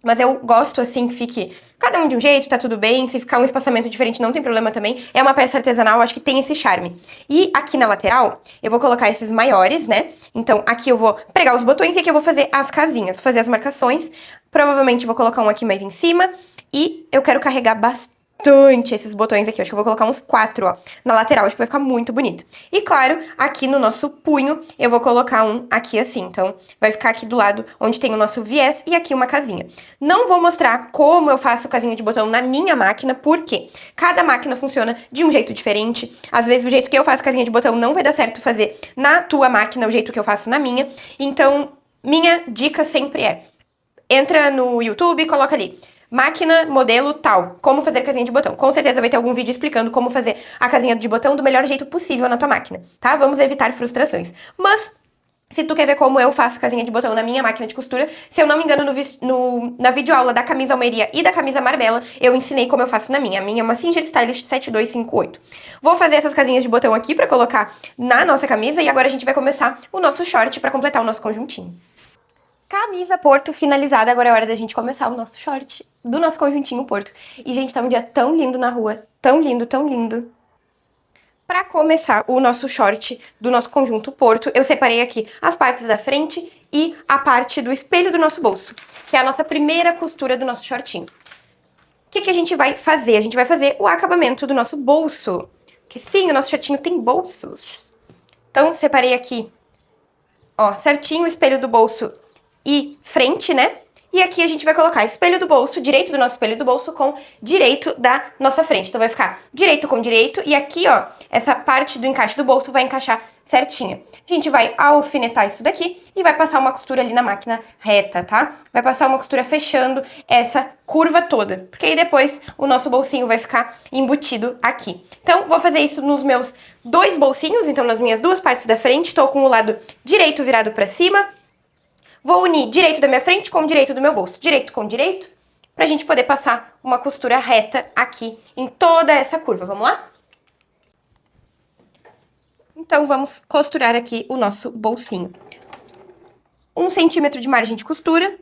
Mas eu gosto, assim, que fique cada um de um jeito, tá tudo bem. Se ficar um espaçamento diferente, não tem problema também. É uma peça artesanal, acho que tem esse charme. E aqui na lateral, eu vou colocar esses maiores, né? Então, aqui eu vou pregar os botões e aqui eu vou fazer as casinhas, fazer as marcações. Provavelmente vou colocar um aqui mais em cima. E eu quero carregar bastante esses botões aqui. Eu acho que eu vou colocar uns 4, ó, na lateral. Acho que vai ficar muito bonito. E claro, aqui no nosso punho, eu vou colocar um aqui assim. Então, vai ficar aqui do lado onde tem o nosso viés e aqui uma casinha. Não vou mostrar como eu faço casinha de botão na minha máquina, porque cada máquina funciona de um jeito diferente. Às vezes, o jeito que eu faço casinha de botão não vai dar certo fazer na tua máquina, o jeito que eu faço na minha. Então, minha dica sempre é: entra no YouTube e coloca ali máquina, modelo, tal. Como fazer casinha de botão. Com certeza vai ter algum vídeo explicando como fazer a casinha de botão do melhor jeito possível na tua máquina, tá? Vamos evitar frustrações. Mas, se tu quer ver como eu faço casinha de botão na minha máquina de costura, se eu não me engano, na videoaula da camisa Almeria e da camisa Marbella, eu ensinei como eu faço na minha. A minha é uma Singer Stylish 7258. Vou fazer essas casinhas de botão aqui pra colocar na nossa camisa e agora a gente vai começar o nosso short pra completar o nosso conjuntinho. Camisa Porto finalizada, agora é hora da gente começar o nosso short do nosso conjuntinho Porto. E, gente, tá um dia tão lindo na rua, tão lindo, tão lindo. Pra começar o nosso short do nosso conjunto Porto, eu separei aqui as partes da frente e a parte do espelho do nosso bolso, que é a nossa primeira costura do nosso shortinho. O que que a gente vai fazer? A gente vai fazer o acabamento do nosso bolso, que sim, o nosso shortinho tem bolsos. Então, separei aqui, ó, certinho o espelho do bolso e frente, né? E aqui a gente vai colocar espelho do bolso, direito do nosso espelho do bolso com direito da nossa frente. Então vai ficar direito com direito e aqui, ó, essa parte do encaixe do bolso vai encaixar certinho. A gente vai alfinetar isso daqui e vai passar uma costura ali na máquina reta, tá? Vai passar uma costura fechando essa curva toda, porque aí depois o nosso bolsinho vai ficar embutido aqui. Então, vou fazer isso nos meus dois bolsinhos, então nas minhas duas partes da frente, tô com o lado direito virado pra cima. Vou unir direito da minha frente com o direito do meu bolso, direito com direito, pra gente poder passar uma costura reta aqui em toda essa curva. Vamos lá? Então, vamos costurar aqui o nosso bolsinho. 1 centímetro de margem de costura.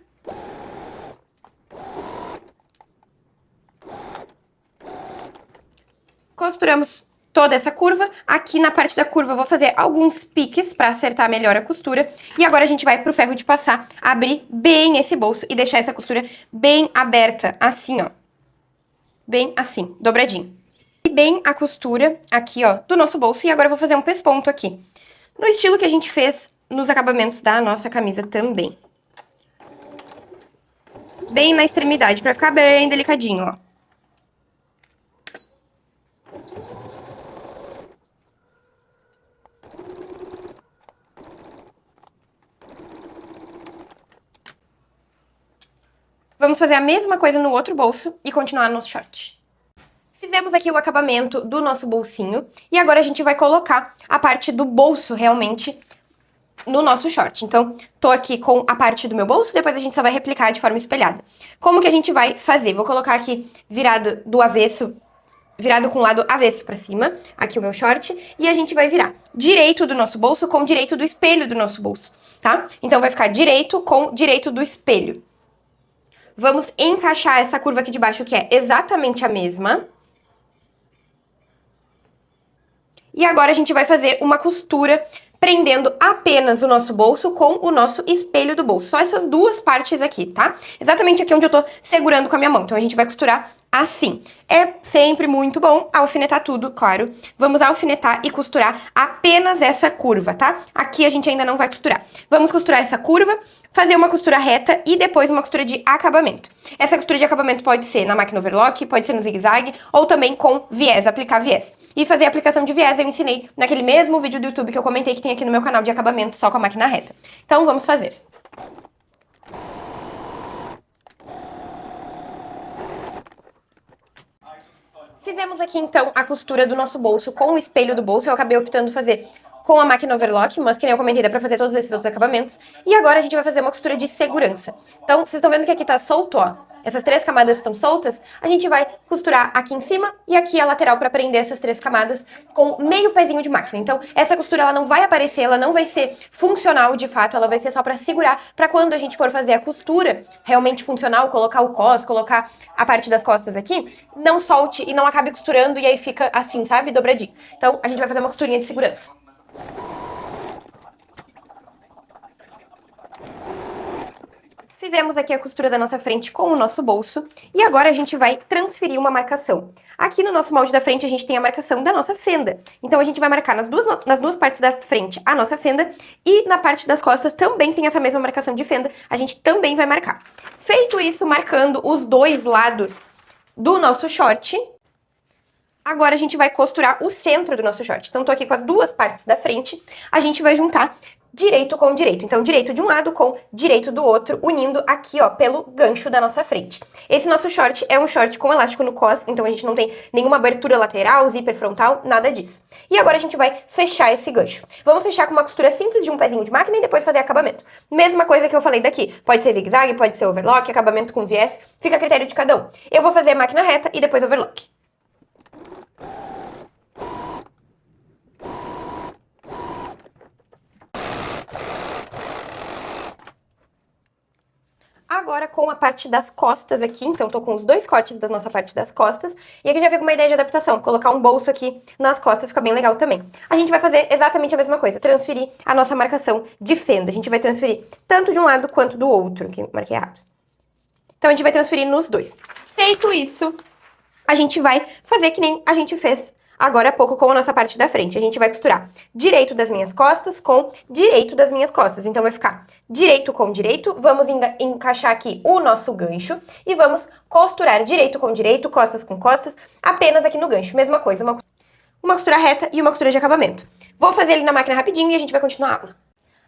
Costuramos toda essa curva. Aqui na parte da curva eu vou fazer alguns piques pra acertar melhor a costura. E agora a gente vai pro ferro de passar, abrir bem esse bolso e deixar essa costura bem aberta, assim, ó. Bem assim, dobradinho. E bem a costura aqui, ó, do nosso bolso. E agora eu vou fazer um pesponto aqui, no estilo que a gente fez nos acabamentos da nossa camisa também. Bem na extremidade, pra ficar bem delicadinho, ó. Vamos fazer a mesma coisa no outro bolso e continuar no short. Fizemos aqui o acabamento do nosso bolsinho e agora a gente vai colocar a parte do bolso realmente no nosso short. Então, tô aqui com a parte do meu bolso, depois a gente só vai replicar de forma espelhada. Como que a gente vai fazer? Vou colocar aqui virado do avesso, virado com o lado avesso pra cima, aqui o meu short, e a gente vai virar direito do nosso bolso com direito do espelho do nosso bolso, tá? Então, vai ficar direito com direito do espelho. Vamos encaixar essa curva aqui de baixo, que é exatamente a mesma. E agora a gente vai fazer uma costura prendendo apenas o nosso bolso com o nosso espelho do bolso. Só essas duas partes aqui, tá? Exatamente aqui onde eu tô segurando com a minha mão. Então a gente vai costurar assim. É sempre muito bom alfinetar tudo, claro. Vamos alfinetar e costurar apenas essa curva, tá? Aqui a gente ainda não vai costurar. Vamos costurar essa curva, fazer uma costura reta e depois uma costura de acabamento. Essa costura de acabamento pode ser na máquina overlock, pode ser no zigue-zague ou também com viés, aplicar viés. E fazer a aplicação de viés eu ensinei naquele mesmo vídeo do YouTube que eu comentei que tem aqui no meu canal de acabamento só com a máquina reta. Então vamos fazer. Fizemos aqui então a costura do nosso bolso com o espelho do bolso. Eu acabei optando fazer com a máquina overlock, mas que nem eu comentei, dá pra fazer todos esses outros acabamentos. E agora a gente vai fazer uma costura de segurança. Então, vocês estão vendo que aqui tá solto, ó. Essas 3 camadas estão soltas. A gente vai costurar aqui em cima e aqui a lateral pra prender essas 3 camadas com meio pezinho de máquina. Então, essa costura ela não vai aparecer, ela não vai ser funcional de fato, ela vai ser só pra segurar, pra quando a gente for fazer a costura realmente funcional, colocar o cos, colocar a parte das costas aqui, não solte e não acabe costurando e aí fica assim, sabe? Dobradinho. Então, a gente vai fazer uma costurinha de segurança. Fizemos aqui a costura da nossa frente com o nosso bolso e agora a gente vai transferir uma marcação. Aqui no nosso molde da frente a gente tem a marcação da nossa fenda. Então a gente vai marcar nas duas partes da frente a nossa fenda e na parte das costas também tem essa mesma marcação de fenda, a gente também vai marcar. Feito isso, marcando os dois lados do nosso short, agora a gente vai costurar o centro do nosso short. Então, tô aqui com as duas partes da frente, a gente vai juntar direito com direito. Então, direito de um lado com direito do outro, unindo aqui, ó, pelo gancho da nossa frente. Esse nosso short é um short com elástico no cos, então a gente não tem nenhuma abertura lateral, zíper frontal, nada disso. E agora a gente vai fechar esse gancho. Vamos fechar com uma costura simples de um pezinho de máquina e depois fazer acabamento. Mesma coisa que eu falei daqui. Pode ser zigue-zague, pode ser overlock, acabamento com viés, fica a critério de cada um. Eu vou fazer a máquina reta e depois overlock. Agora com a parte das costas aqui, então tô com os dois cortes da nossa parte das costas, e aqui já veio uma ideia de adaptação, colocar um bolso aqui nas costas fica bem legal também. A gente vai fazer exatamente a mesma coisa, transferir a nossa marcação de fenda, a gente vai transferir tanto de um lado quanto do outro, que marquei errado. Então a gente vai transferir nos dois. Feito isso, a gente vai fazer que nem a gente fez agora há pouco com a nossa parte da frente. A gente vai costurar direito das minhas costas com direito das minhas costas. Então, vai ficar direito com direito. Vamos encaixar aqui o nosso gancho e vamos costurar direito com direito, costas com costas, apenas aqui no gancho. Mesma coisa, uma costura reta e uma costura de acabamento. Vou fazer ele na máquina rapidinho e a gente vai continuar a aula.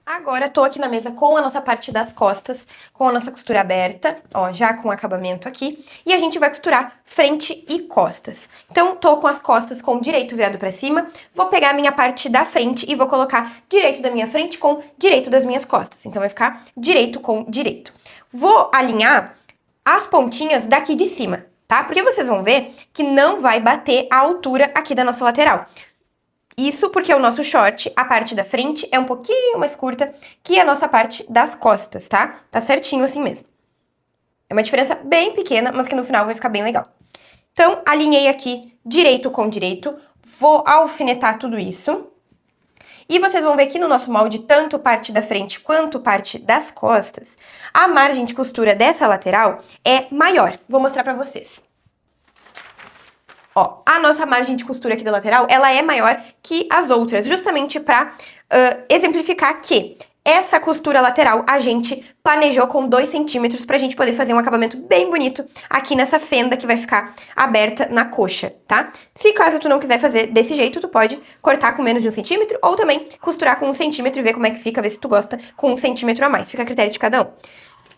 Agora, tô aqui na mesa com a nossa parte das costas, com a nossa costura aberta, ó, já com o acabamento aqui. E a gente vai costurar frente e costas. Então, tô com as costas com o direito virado pra cima. Vou pegar a minha parte da frente e vou colocar direito da minha frente com direito das minhas costas. Então, vai ficar direito com direito. Vou alinhar as pontinhas daqui de cima, tá? Porque vocês vão ver que não vai bater a altura aqui da nossa lateral. Isso porque o nosso short, a parte da frente, é um pouquinho mais curta que a nossa parte das costas, tá? Tá certinho assim mesmo. É uma diferença bem pequena, mas que no final vai ficar bem legal. Então, alinhei aqui direito com direito, vou alfinetar tudo isso. E vocês vão ver que no nosso molde, tanto parte da frente quanto parte das costas, a margem de costura dessa lateral é maior. Vou mostrar pra vocês. Ó, a nossa margem de costura aqui da lateral, ela é maior que as outras, justamente para exemplificar que essa costura lateral a gente planejou com 2 centímetros pra gente poder fazer um acabamento bem bonito aqui nessa fenda que vai ficar aberta na coxa, tá? Se caso tu não quiser fazer desse jeito, tu pode cortar com menos de 1 centímetro ou também costurar com 1 centímetro e ver como é que fica, ver se tu gosta com 1 centímetro a mais, fica a critério de cada um.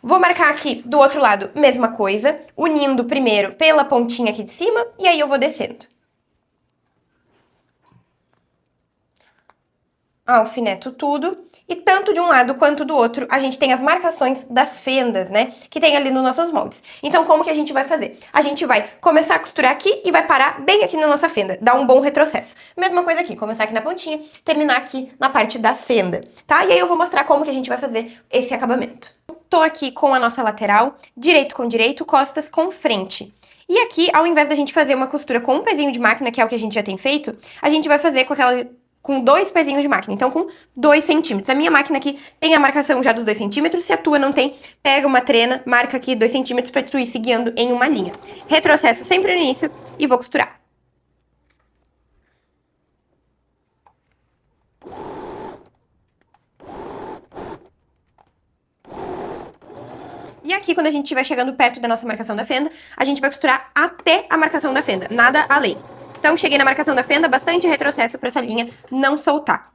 Vou marcar aqui do outro lado, mesma coisa, unindo primeiro pela pontinha aqui de cima, e aí eu vou descendo. Alfineto tudo. E tanto de um lado quanto do outro, a gente tem as marcações das fendas, né? Que tem ali nos nossos moldes. Então, como que a gente vai fazer? A gente vai começar a costurar aqui e vai parar bem aqui na nossa fenda. Dar um bom retrocesso. Mesma coisa aqui, começar aqui na pontinha, terminar aqui na parte da fenda, tá? E aí eu vou mostrar como que a gente vai fazer esse acabamento. Tô aqui com a nossa lateral, direito com direito, costas com frente. E aqui, ao invés da gente fazer uma costura com um pezinho de máquina, que é o que a gente já tem feito, a gente vai fazer com 2 pezinhos de máquina, então com 2 centímetros. A minha máquina aqui tem a marcação já dos 2 centímetros, se a tua não tem, pega uma trena, marca aqui 2 centímetros pra tu ir se guiando em uma linha. Retrocesso sempre no início e vou costurar. E aqui, quando a gente estiver chegando perto da nossa marcação da fenda, a gente vai costurar até a marcação da fenda, nada além. Então, cheguei na marcação da fenda, bastante retrocesso para essa linha não soltar.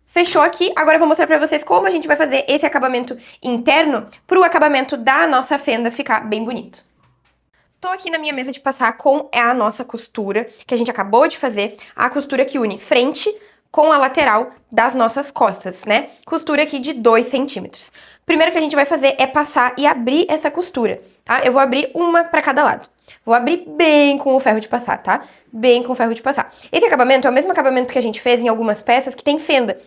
Fechou aqui, agora eu vou mostrar pra vocês como a gente vai fazer esse acabamento interno pro acabamento da nossa fenda ficar bem bonito. Tô aqui na minha mesa de passar com a nossa costura, que a gente acabou de fazer, a costura que une frente com a lateral das nossas costas, né? Costura aqui de 2 centímetros. Primeiro que a gente vai fazer é passar e abrir essa costura, tá? Eu vou abrir uma pra cada lado. Vou abrir bem com o ferro de passar, tá? Bem com o ferro de passar. Esse acabamento é o mesmo acabamento que a gente fez em algumas peças que tem fenda.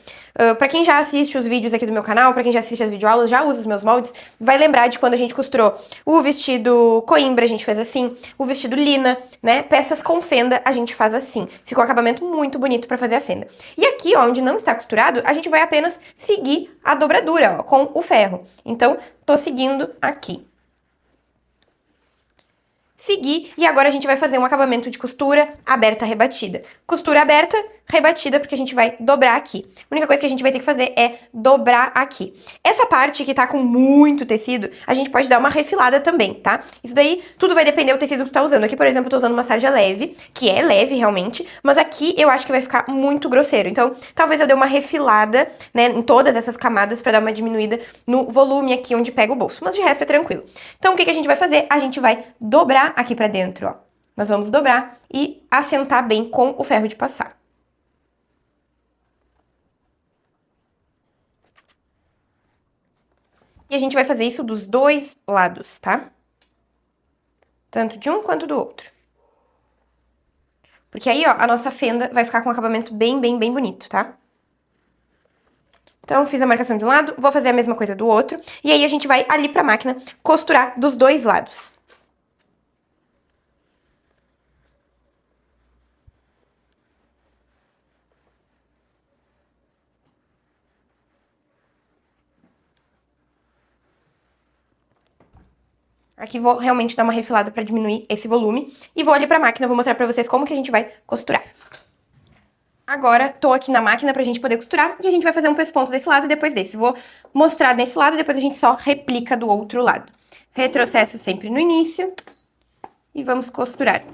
Pra quem já assiste os vídeos aqui do meu canal, pra quem já assiste as videoaulas, já usa os meus moldes, vai lembrar de quando a gente costurou o vestido coimbra, a gente fez assim, o vestido lina, né? Peças com fenda, a gente faz assim. Ficou um acabamento muito bonito pra fazer a fenda. E aqui, ó, onde não está costurado, a gente vai apenas seguir a dobradura, ó, com o ferro. Então, tô seguindo aqui. Seguir, e agora a gente vai fazer um acabamento de costura aberta, rebatida. Costura aberta, rebatida, porque a gente vai dobrar aqui. A única coisa que a gente vai ter que fazer é dobrar aqui. Essa parte que tá com muito tecido, a gente pode dar uma refilada também, tá? Isso daí, tudo vai depender do tecido que tu tá usando. Aqui, por exemplo, eu tô usando uma sarja leve, que é leve realmente, mas aqui eu acho que vai ficar muito grosseiro. Então, talvez eu dê uma refilada, né, em todas essas camadas pra dar uma diminuída no volume aqui onde pega o bolso. Mas de resto é tranquilo. Então, o que que a gente vai fazer? A gente vai dobrar aqui pra dentro, ó. Nós vamos dobrar e assentar bem com o ferro de passar. E a gente vai fazer isso dos dois lados, tá? Tanto de um quanto do outro. Porque aí, ó, a nossa fenda vai ficar com um acabamento bem bonito, tá? Então, fiz a marcação de um lado, vou fazer a mesma coisa do outro. E aí, a gente vai ali pra máquina costurar dos dois lados. Aqui vou realmente dar uma refilada pra diminuir esse volume. E vou ali pra máquina, vou mostrar pra vocês como que a gente vai costurar. Agora, tô aqui na máquina pra gente poder costurar e a gente vai fazer um pesponto desse lado e depois desse. Vou mostrar desse lado e depois a gente só replica do outro lado. Retrocesso sempre no início e vamos costurar.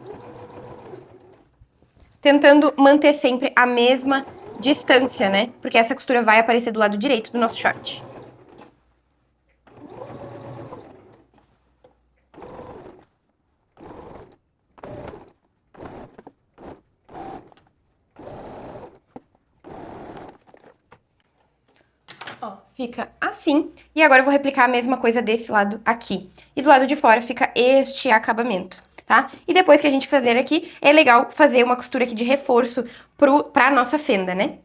Tentando manter sempre a mesma distância, né? Porque essa costura vai aparecer do lado direito do nosso short. Ó, fica assim. E agora eu vou replicar a mesma coisa desse lado aqui. E do lado de fora fica este acabamento, tá? E depois que a gente fazer aqui, é legal fazer uma costura aqui de reforço pra nossa fenda, né?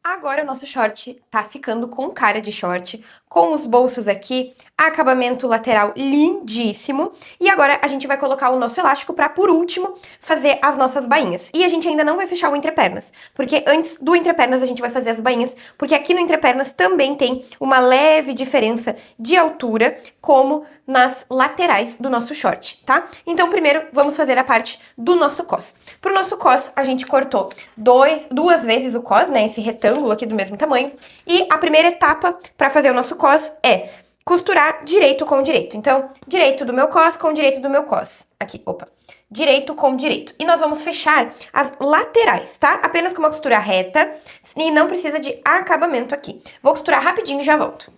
Agora o nosso short tá ficando com cara de short, com os bolsos aqui, acabamento lateral lindíssimo. E agora a gente vai colocar o nosso elástico pra, por último, fazer as nossas bainhas. E a gente ainda não vai fechar o entrepernas, porque antes do entrepernas a gente vai fazer as bainhas, porque aqui no entrepernas também tem uma leve diferença de altura, como nas laterais do nosso short, tá? Então primeiro vamos fazer a parte do nosso cos. Pro nosso cos a gente cortou duas vezes o cos, né, esse retângulo aqui do mesmo tamanho. E a primeira etapa para fazer o nosso cos é costurar direito com direito. Então, direito do meu cos com direito do meu cos. Aqui, opa. Direito com direito. E nós vamos fechar as laterais, tá? Apenas com uma costura reta e não precisa de acabamento aqui. Vou costurar rapidinho e já volto.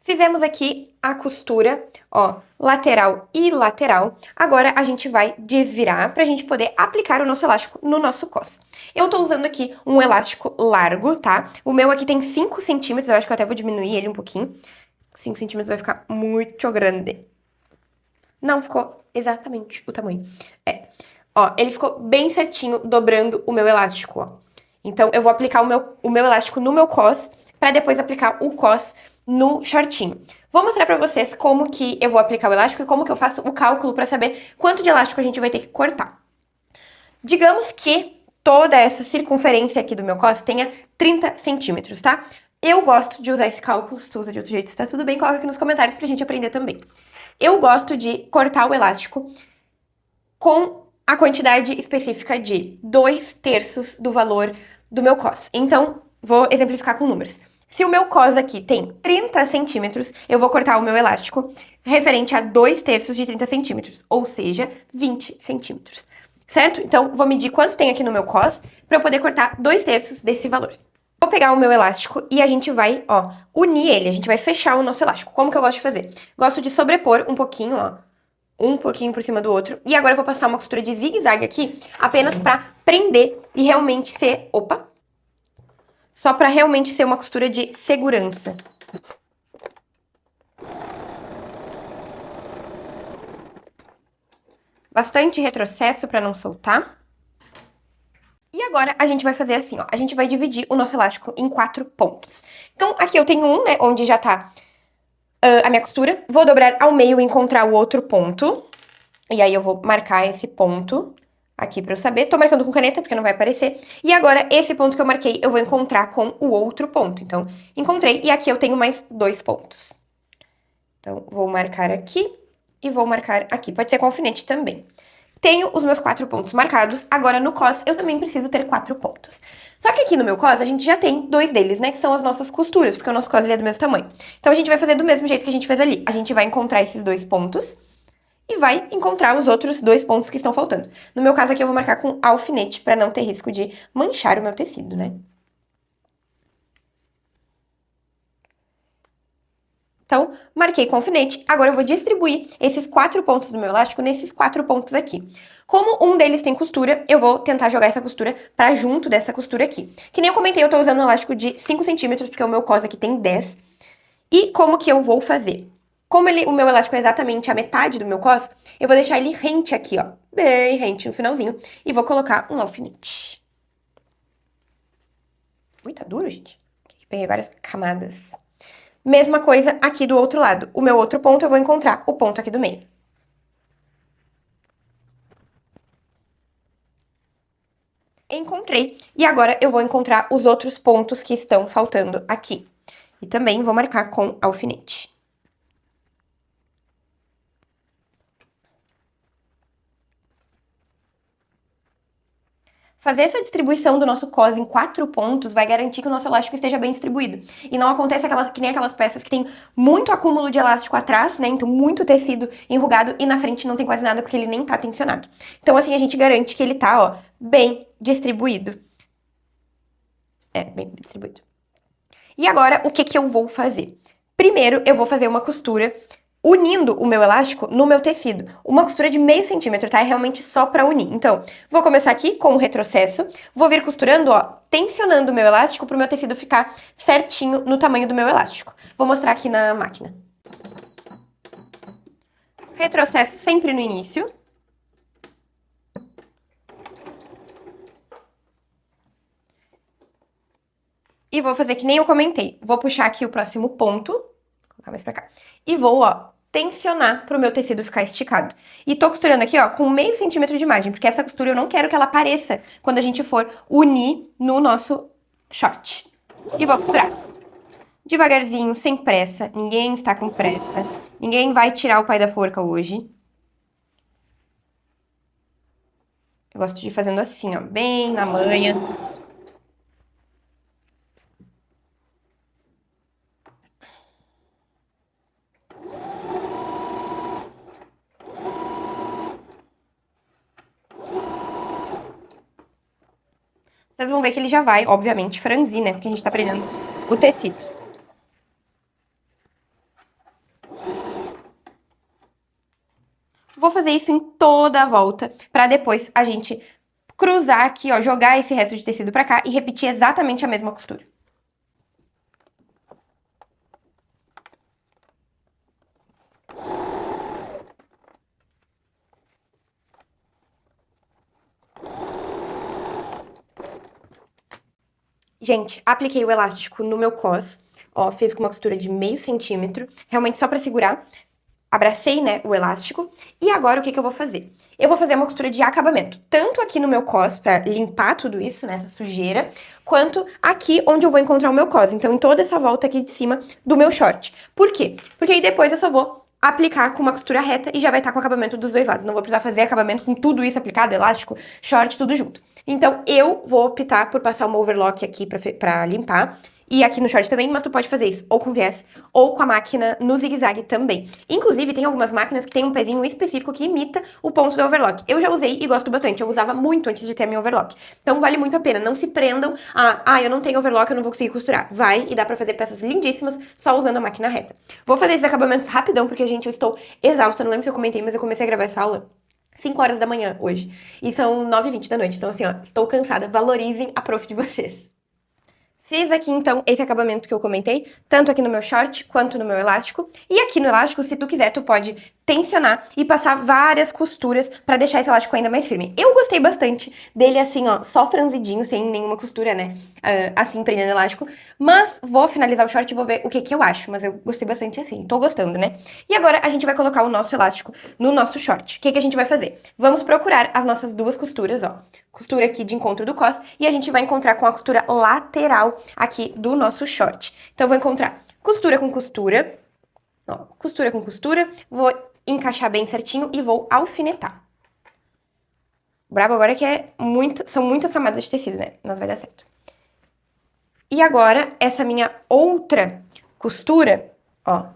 Fizemos aqui a costura, ó, lateral e lateral. Agora a gente vai desvirar pra gente poder aplicar o nosso elástico no nosso cos. Eu tô usando aqui um elástico largo, tá? O meu aqui tem 5 centímetros, eu acho que eu até vou diminuir ele um pouquinho. 5 centímetros vai ficar muito grande. Não, ficou exatamente o tamanho. É. Ó, ele ficou bem certinho, dobrando o meu elástico, ó. Então, eu vou aplicar o meu elástico no meu cos, pra depois aplicar o cos no shortinho. Vou mostrar pra vocês como que eu vou aplicar o elástico e como que eu faço o cálculo pra saber quanto de elástico a gente vai ter que cortar. Digamos que toda essa circunferência aqui do meu cos tenha 30 centímetros, tá? Eu gosto de usar esse cálculo, se tu usa de outro jeito, se tá tudo bem, coloca aqui nos comentários pra gente aprender também. Eu gosto de cortar o elástico com a quantidade específica de 2/3 do valor do meu cos. Então, vou exemplificar com números. Se o meu cos aqui tem 30 centímetros, eu vou cortar o meu elástico referente a 2/3 de 30 centímetros, ou seja, 20 centímetros. Certo? Então, vou medir quanto tem aqui no meu cos para eu poder cortar 2/3 desse valor. Vou pegar o meu elástico e a gente vai, ó, unir ele, a gente vai fechar o nosso elástico. Como que eu gosto de fazer? Gosto de sobrepor um pouquinho, ó, um pouquinho por cima do outro. E agora eu vou passar uma costura de zigue-zague aqui, apenas pra prender e realmente ser, opa, só pra realmente ser uma costura de segurança. Bastante retrocesso pra não soltar. E agora a gente vai fazer assim, ó, a gente vai dividir o nosso elástico em 4 pontos. Então, aqui eu tenho um, né, onde já tá a minha costura. Vou dobrar ao meio e encontrar o outro ponto. E aí eu vou marcar esse ponto aqui pra eu saber. Tô marcando com caneta, porque não vai aparecer. E agora, esse ponto que eu marquei, eu vou encontrar com o outro ponto. Então, encontrei. E aqui eu tenho mais 2 pontos. Então, vou marcar aqui e vou marcar aqui. Pode ser com alfinete também. Tenho os meus 4 pontos marcados. Agora, no cos, eu também preciso ter 4 pontos. Só que aqui no meu cos, a gente já tem 2 deles, né? Que são as nossas costuras, porque o nosso cos ele é do mesmo tamanho. Então, a gente vai fazer do mesmo jeito que a gente fez ali. A gente vai encontrar esses 2 pontos e vai encontrar os outros 2 pontos que estão faltando. No meu caso aqui, eu vou marcar com alfinete, pra não ter risco de manchar o meu tecido, né? Então, marquei com alfinete. Agora eu vou distribuir esses 4 pontos do meu elástico nesses 4 pontos aqui. Como um deles tem costura, eu vou tentar jogar essa costura pra junto dessa costura aqui. Que nem eu comentei, eu tô usando um elástico de 5 centímetros, porque o meu cos aqui tem 10. E como que eu vou fazer? Como o meu elástico é exatamente a metade do meu cos, eu vou deixar ele rente aqui, ó. Bem rente no finalzinho. E vou colocar um alfinete. Ui, tá duro, gente. Aqui peguei várias camadas. Mesma coisa aqui do outro lado. O meu outro ponto, eu vou encontrar o ponto aqui do meio. Encontrei. E agora eu vou encontrar os outros pontos que estão faltando aqui. E também vou marcar com alfinete. Fazer essa distribuição do nosso cos em 4 pontos vai garantir que o nosso elástico esteja bem distribuído. E não acontece que nem aquelas peças que tem muito acúmulo de elástico atrás, né? Então, muito tecido enrugado e na frente não tem quase nada porque ele nem tá tensionado. Então, assim, a gente garante que ele tá, ó, bem distribuído. É, bem distribuído. E agora, o que que eu vou fazer? Primeiro, eu vou fazer uma costura unindo o meu elástico no meu tecido. Uma costura de meio centímetro, tá? É realmente só pra unir. Então, vou começar aqui com o retrocesso, vou vir costurando, ó, tensionando o meu elástico pro meu tecido ficar certinho no tamanho do meu elástico. Vou mostrar aqui na máquina. Retrocesso sempre no início. E vou fazer que nem eu comentei. Vou puxar aqui o próximo ponto, vou colocar mais pra cá, e vou, ó, tensionar pro meu tecido ficar esticado. E tô costurando aqui, ó, com meio centímetro de margem, porque essa costura eu não quero que ela apareça quando a gente for unir no nosso short. E vou costurar. Devagarzinho, sem pressa, ninguém está com pressa. Ninguém vai tirar o pai da forca hoje. Eu gosto de ir fazendo assim, ó, bem na manha. Vocês vão ver que ele já vai, obviamente, franzir, né? Porque a gente tá prendendo o tecido. Vou fazer isso em toda a volta, pra depois a gente cruzar aqui, ó, jogar esse resto de tecido pra cá e repetir exatamente a mesma costura. Gente, apliquei o elástico no meu cos, ó, fiz com uma costura de meio centímetro, realmente só pra segurar. Abracei, né, o elástico. E agora o que que eu vou fazer? Eu vou fazer uma costura de acabamento, tanto aqui no meu cos, pra limpar tudo isso, né, essa sujeira, quanto aqui onde eu vou encontrar o meu cos. Então, em toda essa volta aqui de cima do meu short. Por quê? Porque aí depois eu só vou aplicar com uma costura reta e já vai estar com o acabamento dos dois lados. Não vou precisar fazer acabamento com tudo isso aplicado, elástico, short, tudo junto. Então, eu vou optar por passar uma overlock aqui pra limpar. E aqui no short também, mas tu pode fazer isso ou com viés ou com a máquina no zigue-zague também. Inclusive, tem algumas máquinas que tem um pezinho específico que imita o ponto da overlock. Eu já usei e gosto bastante. Eu usava muito antes de ter a minha overlock. Então, vale muito a pena. Não se prendam a, eu não tenho overlock, eu não vou conseguir costurar. Vai e dá pra fazer peças lindíssimas só usando a máquina reta. Vou fazer esses acabamentos rapidão, porque, gente, eu estou exausta. Não lembro se eu comentei, mas eu comecei a gravar essa aula 5 horas da manhã hoje. E são 9h20 da noite. Então, assim, ó, estou cansada. Valorizem a prof de vocês. Fiz aqui, então, esse acabamento que eu comentei, tanto aqui no meu short, quanto no meu elástico. E aqui no elástico, se tu quiser, tu pode tensionar e passar várias costuras pra deixar esse elástico ainda mais firme. Eu gostei bastante dele assim, ó, só franzidinho, sem nenhuma costura, né, assim, prendendo o elástico. Mas vou finalizar o short e vou ver o que que eu acho. Mas eu gostei bastante assim, tô gostando, né? E agora a gente vai colocar o nosso elástico no nosso short. O que que a gente vai fazer? Vamos procurar as nossas duas costuras, ó. Costura aqui de encontro do cos e a gente vai encontrar com a costura lateral aqui do nosso short. Então, eu vou encontrar costura com costura, ó, costura com costura, vou encaixar bem certinho e vou alfinetar. O brabo agora é que são muitas camadas de tecido, né? Mas vai dar certo. E agora, essa minha outra costura, ó,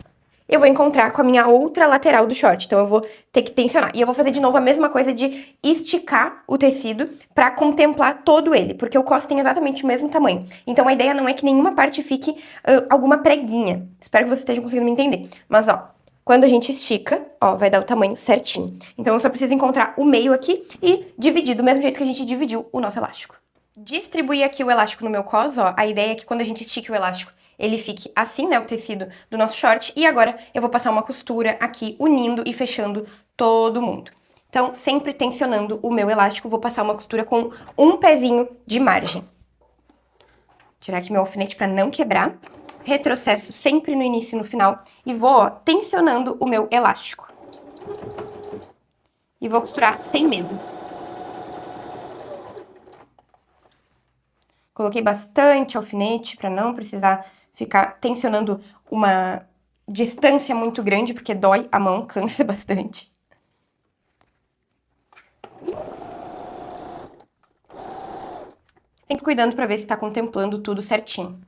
eu vou encontrar com a minha outra lateral do short. Então, eu vou ter que tensionar. E eu vou fazer de novo a mesma coisa de esticar o tecido pra contemplar todo ele. Porque o cos tem exatamente o mesmo tamanho. Então, a ideia não é que nenhuma parte fique alguma preguinha. Espero que você esteja conseguindo me entender. Mas, ó, quando a gente estica, ó, vai dar o tamanho certinho. Então, eu só preciso encontrar o meio aqui e dividir do mesmo jeito que a gente dividiu o nosso elástico. Distribuir aqui o elástico no meu cos, ó. A ideia é que quando a gente estique o elástico, ele fique assim, né, o tecido do nosso short. E agora eu vou passar uma costura aqui, unindo e fechando todo mundo. Então, sempre tensionando o meu elástico, vou passar uma costura com um pezinho de margem. Tirar aqui meu alfinete para não quebrar. Retrocesso sempre no início e no final. E vou, ó, tensionando o meu elástico. E vou costurar sem medo. Coloquei bastante alfinete para não precisar ficar tensionando uma distância muito grande, porque dói a mão, cansa bastante. Sempre cuidando para ver se tá contemplando tudo certinho.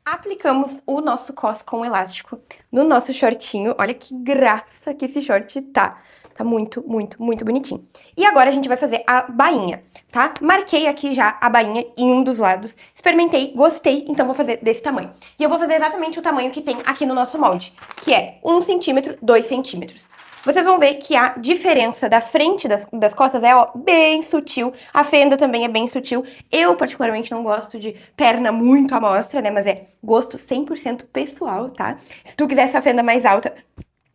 Aplicamos o nosso cos com elástico no nosso shortinho. Olha que graça que esse short tá. Tá muito, muito, muito bonitinho. E agora a gente vai fazer a bainha, tá? Marquei aqui já a bainha em um dos lados. Experimentei, gostei, então vou fazer desse tamanho. E eu vou fazer exatamente o tamanho que tem aqui no nosso molde, que é 1 centímetro, 2 centímetros. Vocês vão ver que a diferença da frente das costas é, ó, bem sutil. A fenda também é bem sutil. Eu, particularmente, não gosto de perna muito à mostra, né? Mas é gosto 100% pessoal, tá? Se tu quiser essa fenda mais alta,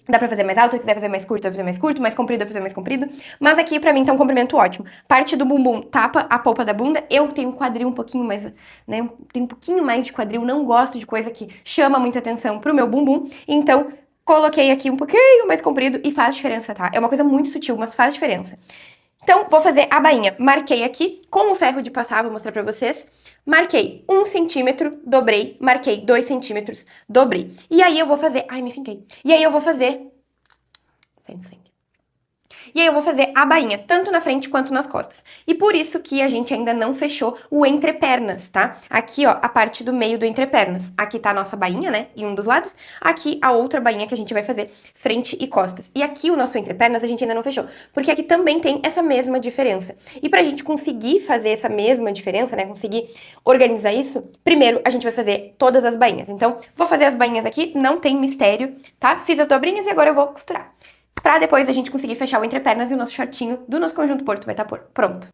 dá pra fazer mais alta. Se quiser fazer mais curto, dá pra fazer mais curto. Mais comprido, dá pra fazer mais comprido. Mas aqui, pra mim, tá um comprimento ótimo. Parte do bumbum tapa a polpa da bunda. Eu tenho um quadril um pouquinho mais, né? Tenho um pouquinho mais de quadril. Não gosto de coisa que chama muita atenção pro meu bumbum. Então, coloquei aqui um pouquinho mais comprido e faz diferença, tá? É uma coisa muito sutil, mas faz diferença. Então, vou fazer a bainha. Marquei aqui com o ferro de passar, vou mostrar pra vocês. Marquei 1 centímetro, dobrei. Marquei 2 centímetros, dobrei. E aí eu vou fazer... Ai, me finquei. E aí eu vou fazer... Saindo sangue. E aí eu vou fazer a bainha, tanto na frente quanto nas costas. E por isso que a gente ainda não fechou o entrepernas, tá? Aqui, ó, a parte do meio do entrepernas. Aqui tá a nossa bainha, né, em um dos lados. Aqui a outra bainha que a gente vai fazer frente e costas. E aqui o nosso entrepernas a gente ainda não fechou, porque aqui também tem essa mesma diferença. E pra gente conseguir fazer essa mesma diferença, né, conseguir organizar isso, primeiro a gente vai fazer todas as bainhas. Então, vou fazer as bainhas aqui, não tem mistério, tá? Fiz as dobrinhas e agora eu vou costurar. Pra depois a gente conseguir fechar o entrepernas e o nosso shortinho do nosso conjunto Porto vai estar pronto.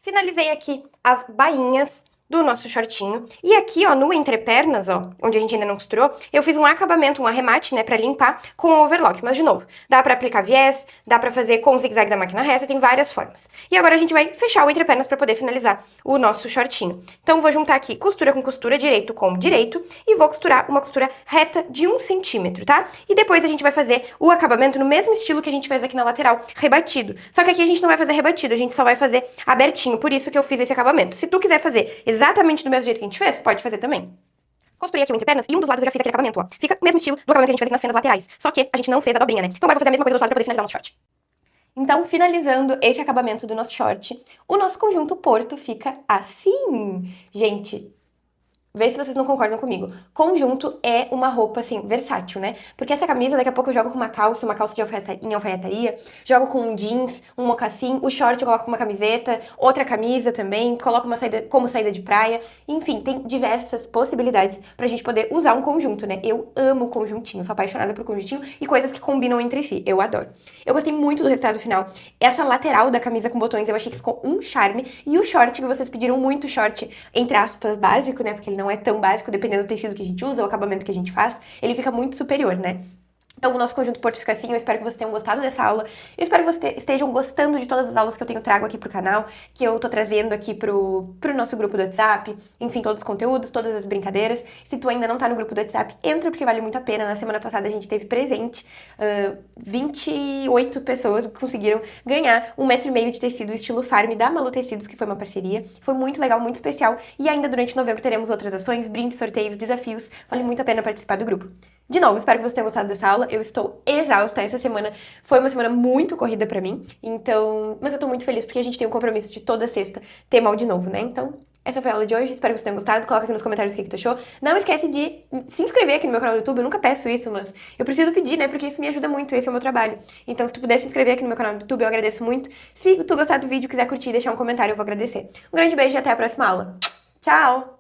Finalizei aqui as bainhas do nosso shortinho. E aqui, ó, no entrepernas, ó, onde a gente ainda não costurou, eu fiz um acabamento, um arremate, né, pra limpar com o overlock. Mas, de novo, dá pra aplicar viés, dá pra fazer com o zigue-zague da máquina reta, tem várias formas. E agora a gente vai fechar o entrepernas pra poder finalizar o nosso shortinho. Então, vou juntar aqui costura com costura, direito com direito, e vou costurar uma costura reta de 1 centímetro, tá? E depois a gente vai fazer o acabamento no mesmo estilo que a gente fez aqui na lateral, rebatido. Só que aqui a gente não vai fazer rebatido, a gente só vai fazer abertinho, por isso que eu fiz esse acabamento. Se tu quiser fazer exatamente do mesmo jeito que a gente fez, pode fazer também. Costurei aqui o entrepernas e um dos lados eu já fiz aquele acabamento, ó. Fica o mesmo estilo do acabamento que a gente fez aqui nas fendas laterais. Só que a gente não fez a dobrinha, né? Então agora eu vou fazer a mesma coisa do outro lado pra poder finalizar o nosso short. Então, finalizando esse acabamento do nosso short, o nosso conjunto Porto fica assim. Gente, vê se vocês não concordam comigo. Conjunto é uma roupa, assim, versátil, né? Porque essa camisa, daqui a pouco eu jogo com uma calça de em alfaiataria, jogo com um jeans, um mocassim, o short eu coloco com uma camiseta, outra camisa também, coloco uma saída como saída de praia. Enfim, tem diversas possibilidades pra gente poder usar um conjunto, né? Eu amo conjuntinho, sou apaixonada por conjuntinho e coisas que combinam entre si. Eu adoro. Eu gostei muito do resultado final. Essa lateral da camisa com botões eu achei que ficou um charme. E o short, que vocês pediram muito, short, entre aspas, básico, né? Porque ele não é tão básico, dependendo do tecido que a gente usa, o acabamento que a gente faz, ele fica muito superior, né? Então, o nosso conjunto Porto fica assim. Eu espero que vocês tenham gostado dessa aula. Eu espero que vocês estejam gostando de todas as aulas que eu trago aqui pro canal, que eu tô trazendo aqui pro nosso grupo do WhatsApp. Enfim, todos os conteúdos, todas as brincadeiras. Se tu ainda não tá no grupo do WhatsApp, entra porque vale muito a pena. Na semana passada a gente teve presente 28 pessoas que conseguiram ganhar 1,5 metro de tecido estilo Farm da Malu Tecidos, que foi uma parceria. Foi muito legal, muito especial. E ainda durante novembro teremos outras ações, brindes, sorteios, desafios. Vale muito a pena participar do grupo. De novo, espero que vocês tenham gostado dessa aula. Eu estou exausta. Essa semana foi uma semana muito corrida pra mim. Então, mas eu tô muito feliz porque a gente tem um compromisso de toda sexta ter mal de novo, né? Então, essa foi a aula de hoje. Espero que vocês tenham gostado. Coloca aqui nos comentários o que tu achou. Não esquece de se inscrever aqui no meu canal do YouTube. Eu nunca peço isso, mas eu preciso pedir, né? Porque isso me ajuda muito. Esse é o meu trabalho. Então, se tu puder se inscrever aqui no meu canal do YouTube, eu agradeço muito. Se tu gostar do vídeo, quiser curtir e deixar um comentário, eu vou agradecer. Um grande beijo e até a próxima aula. Tchau!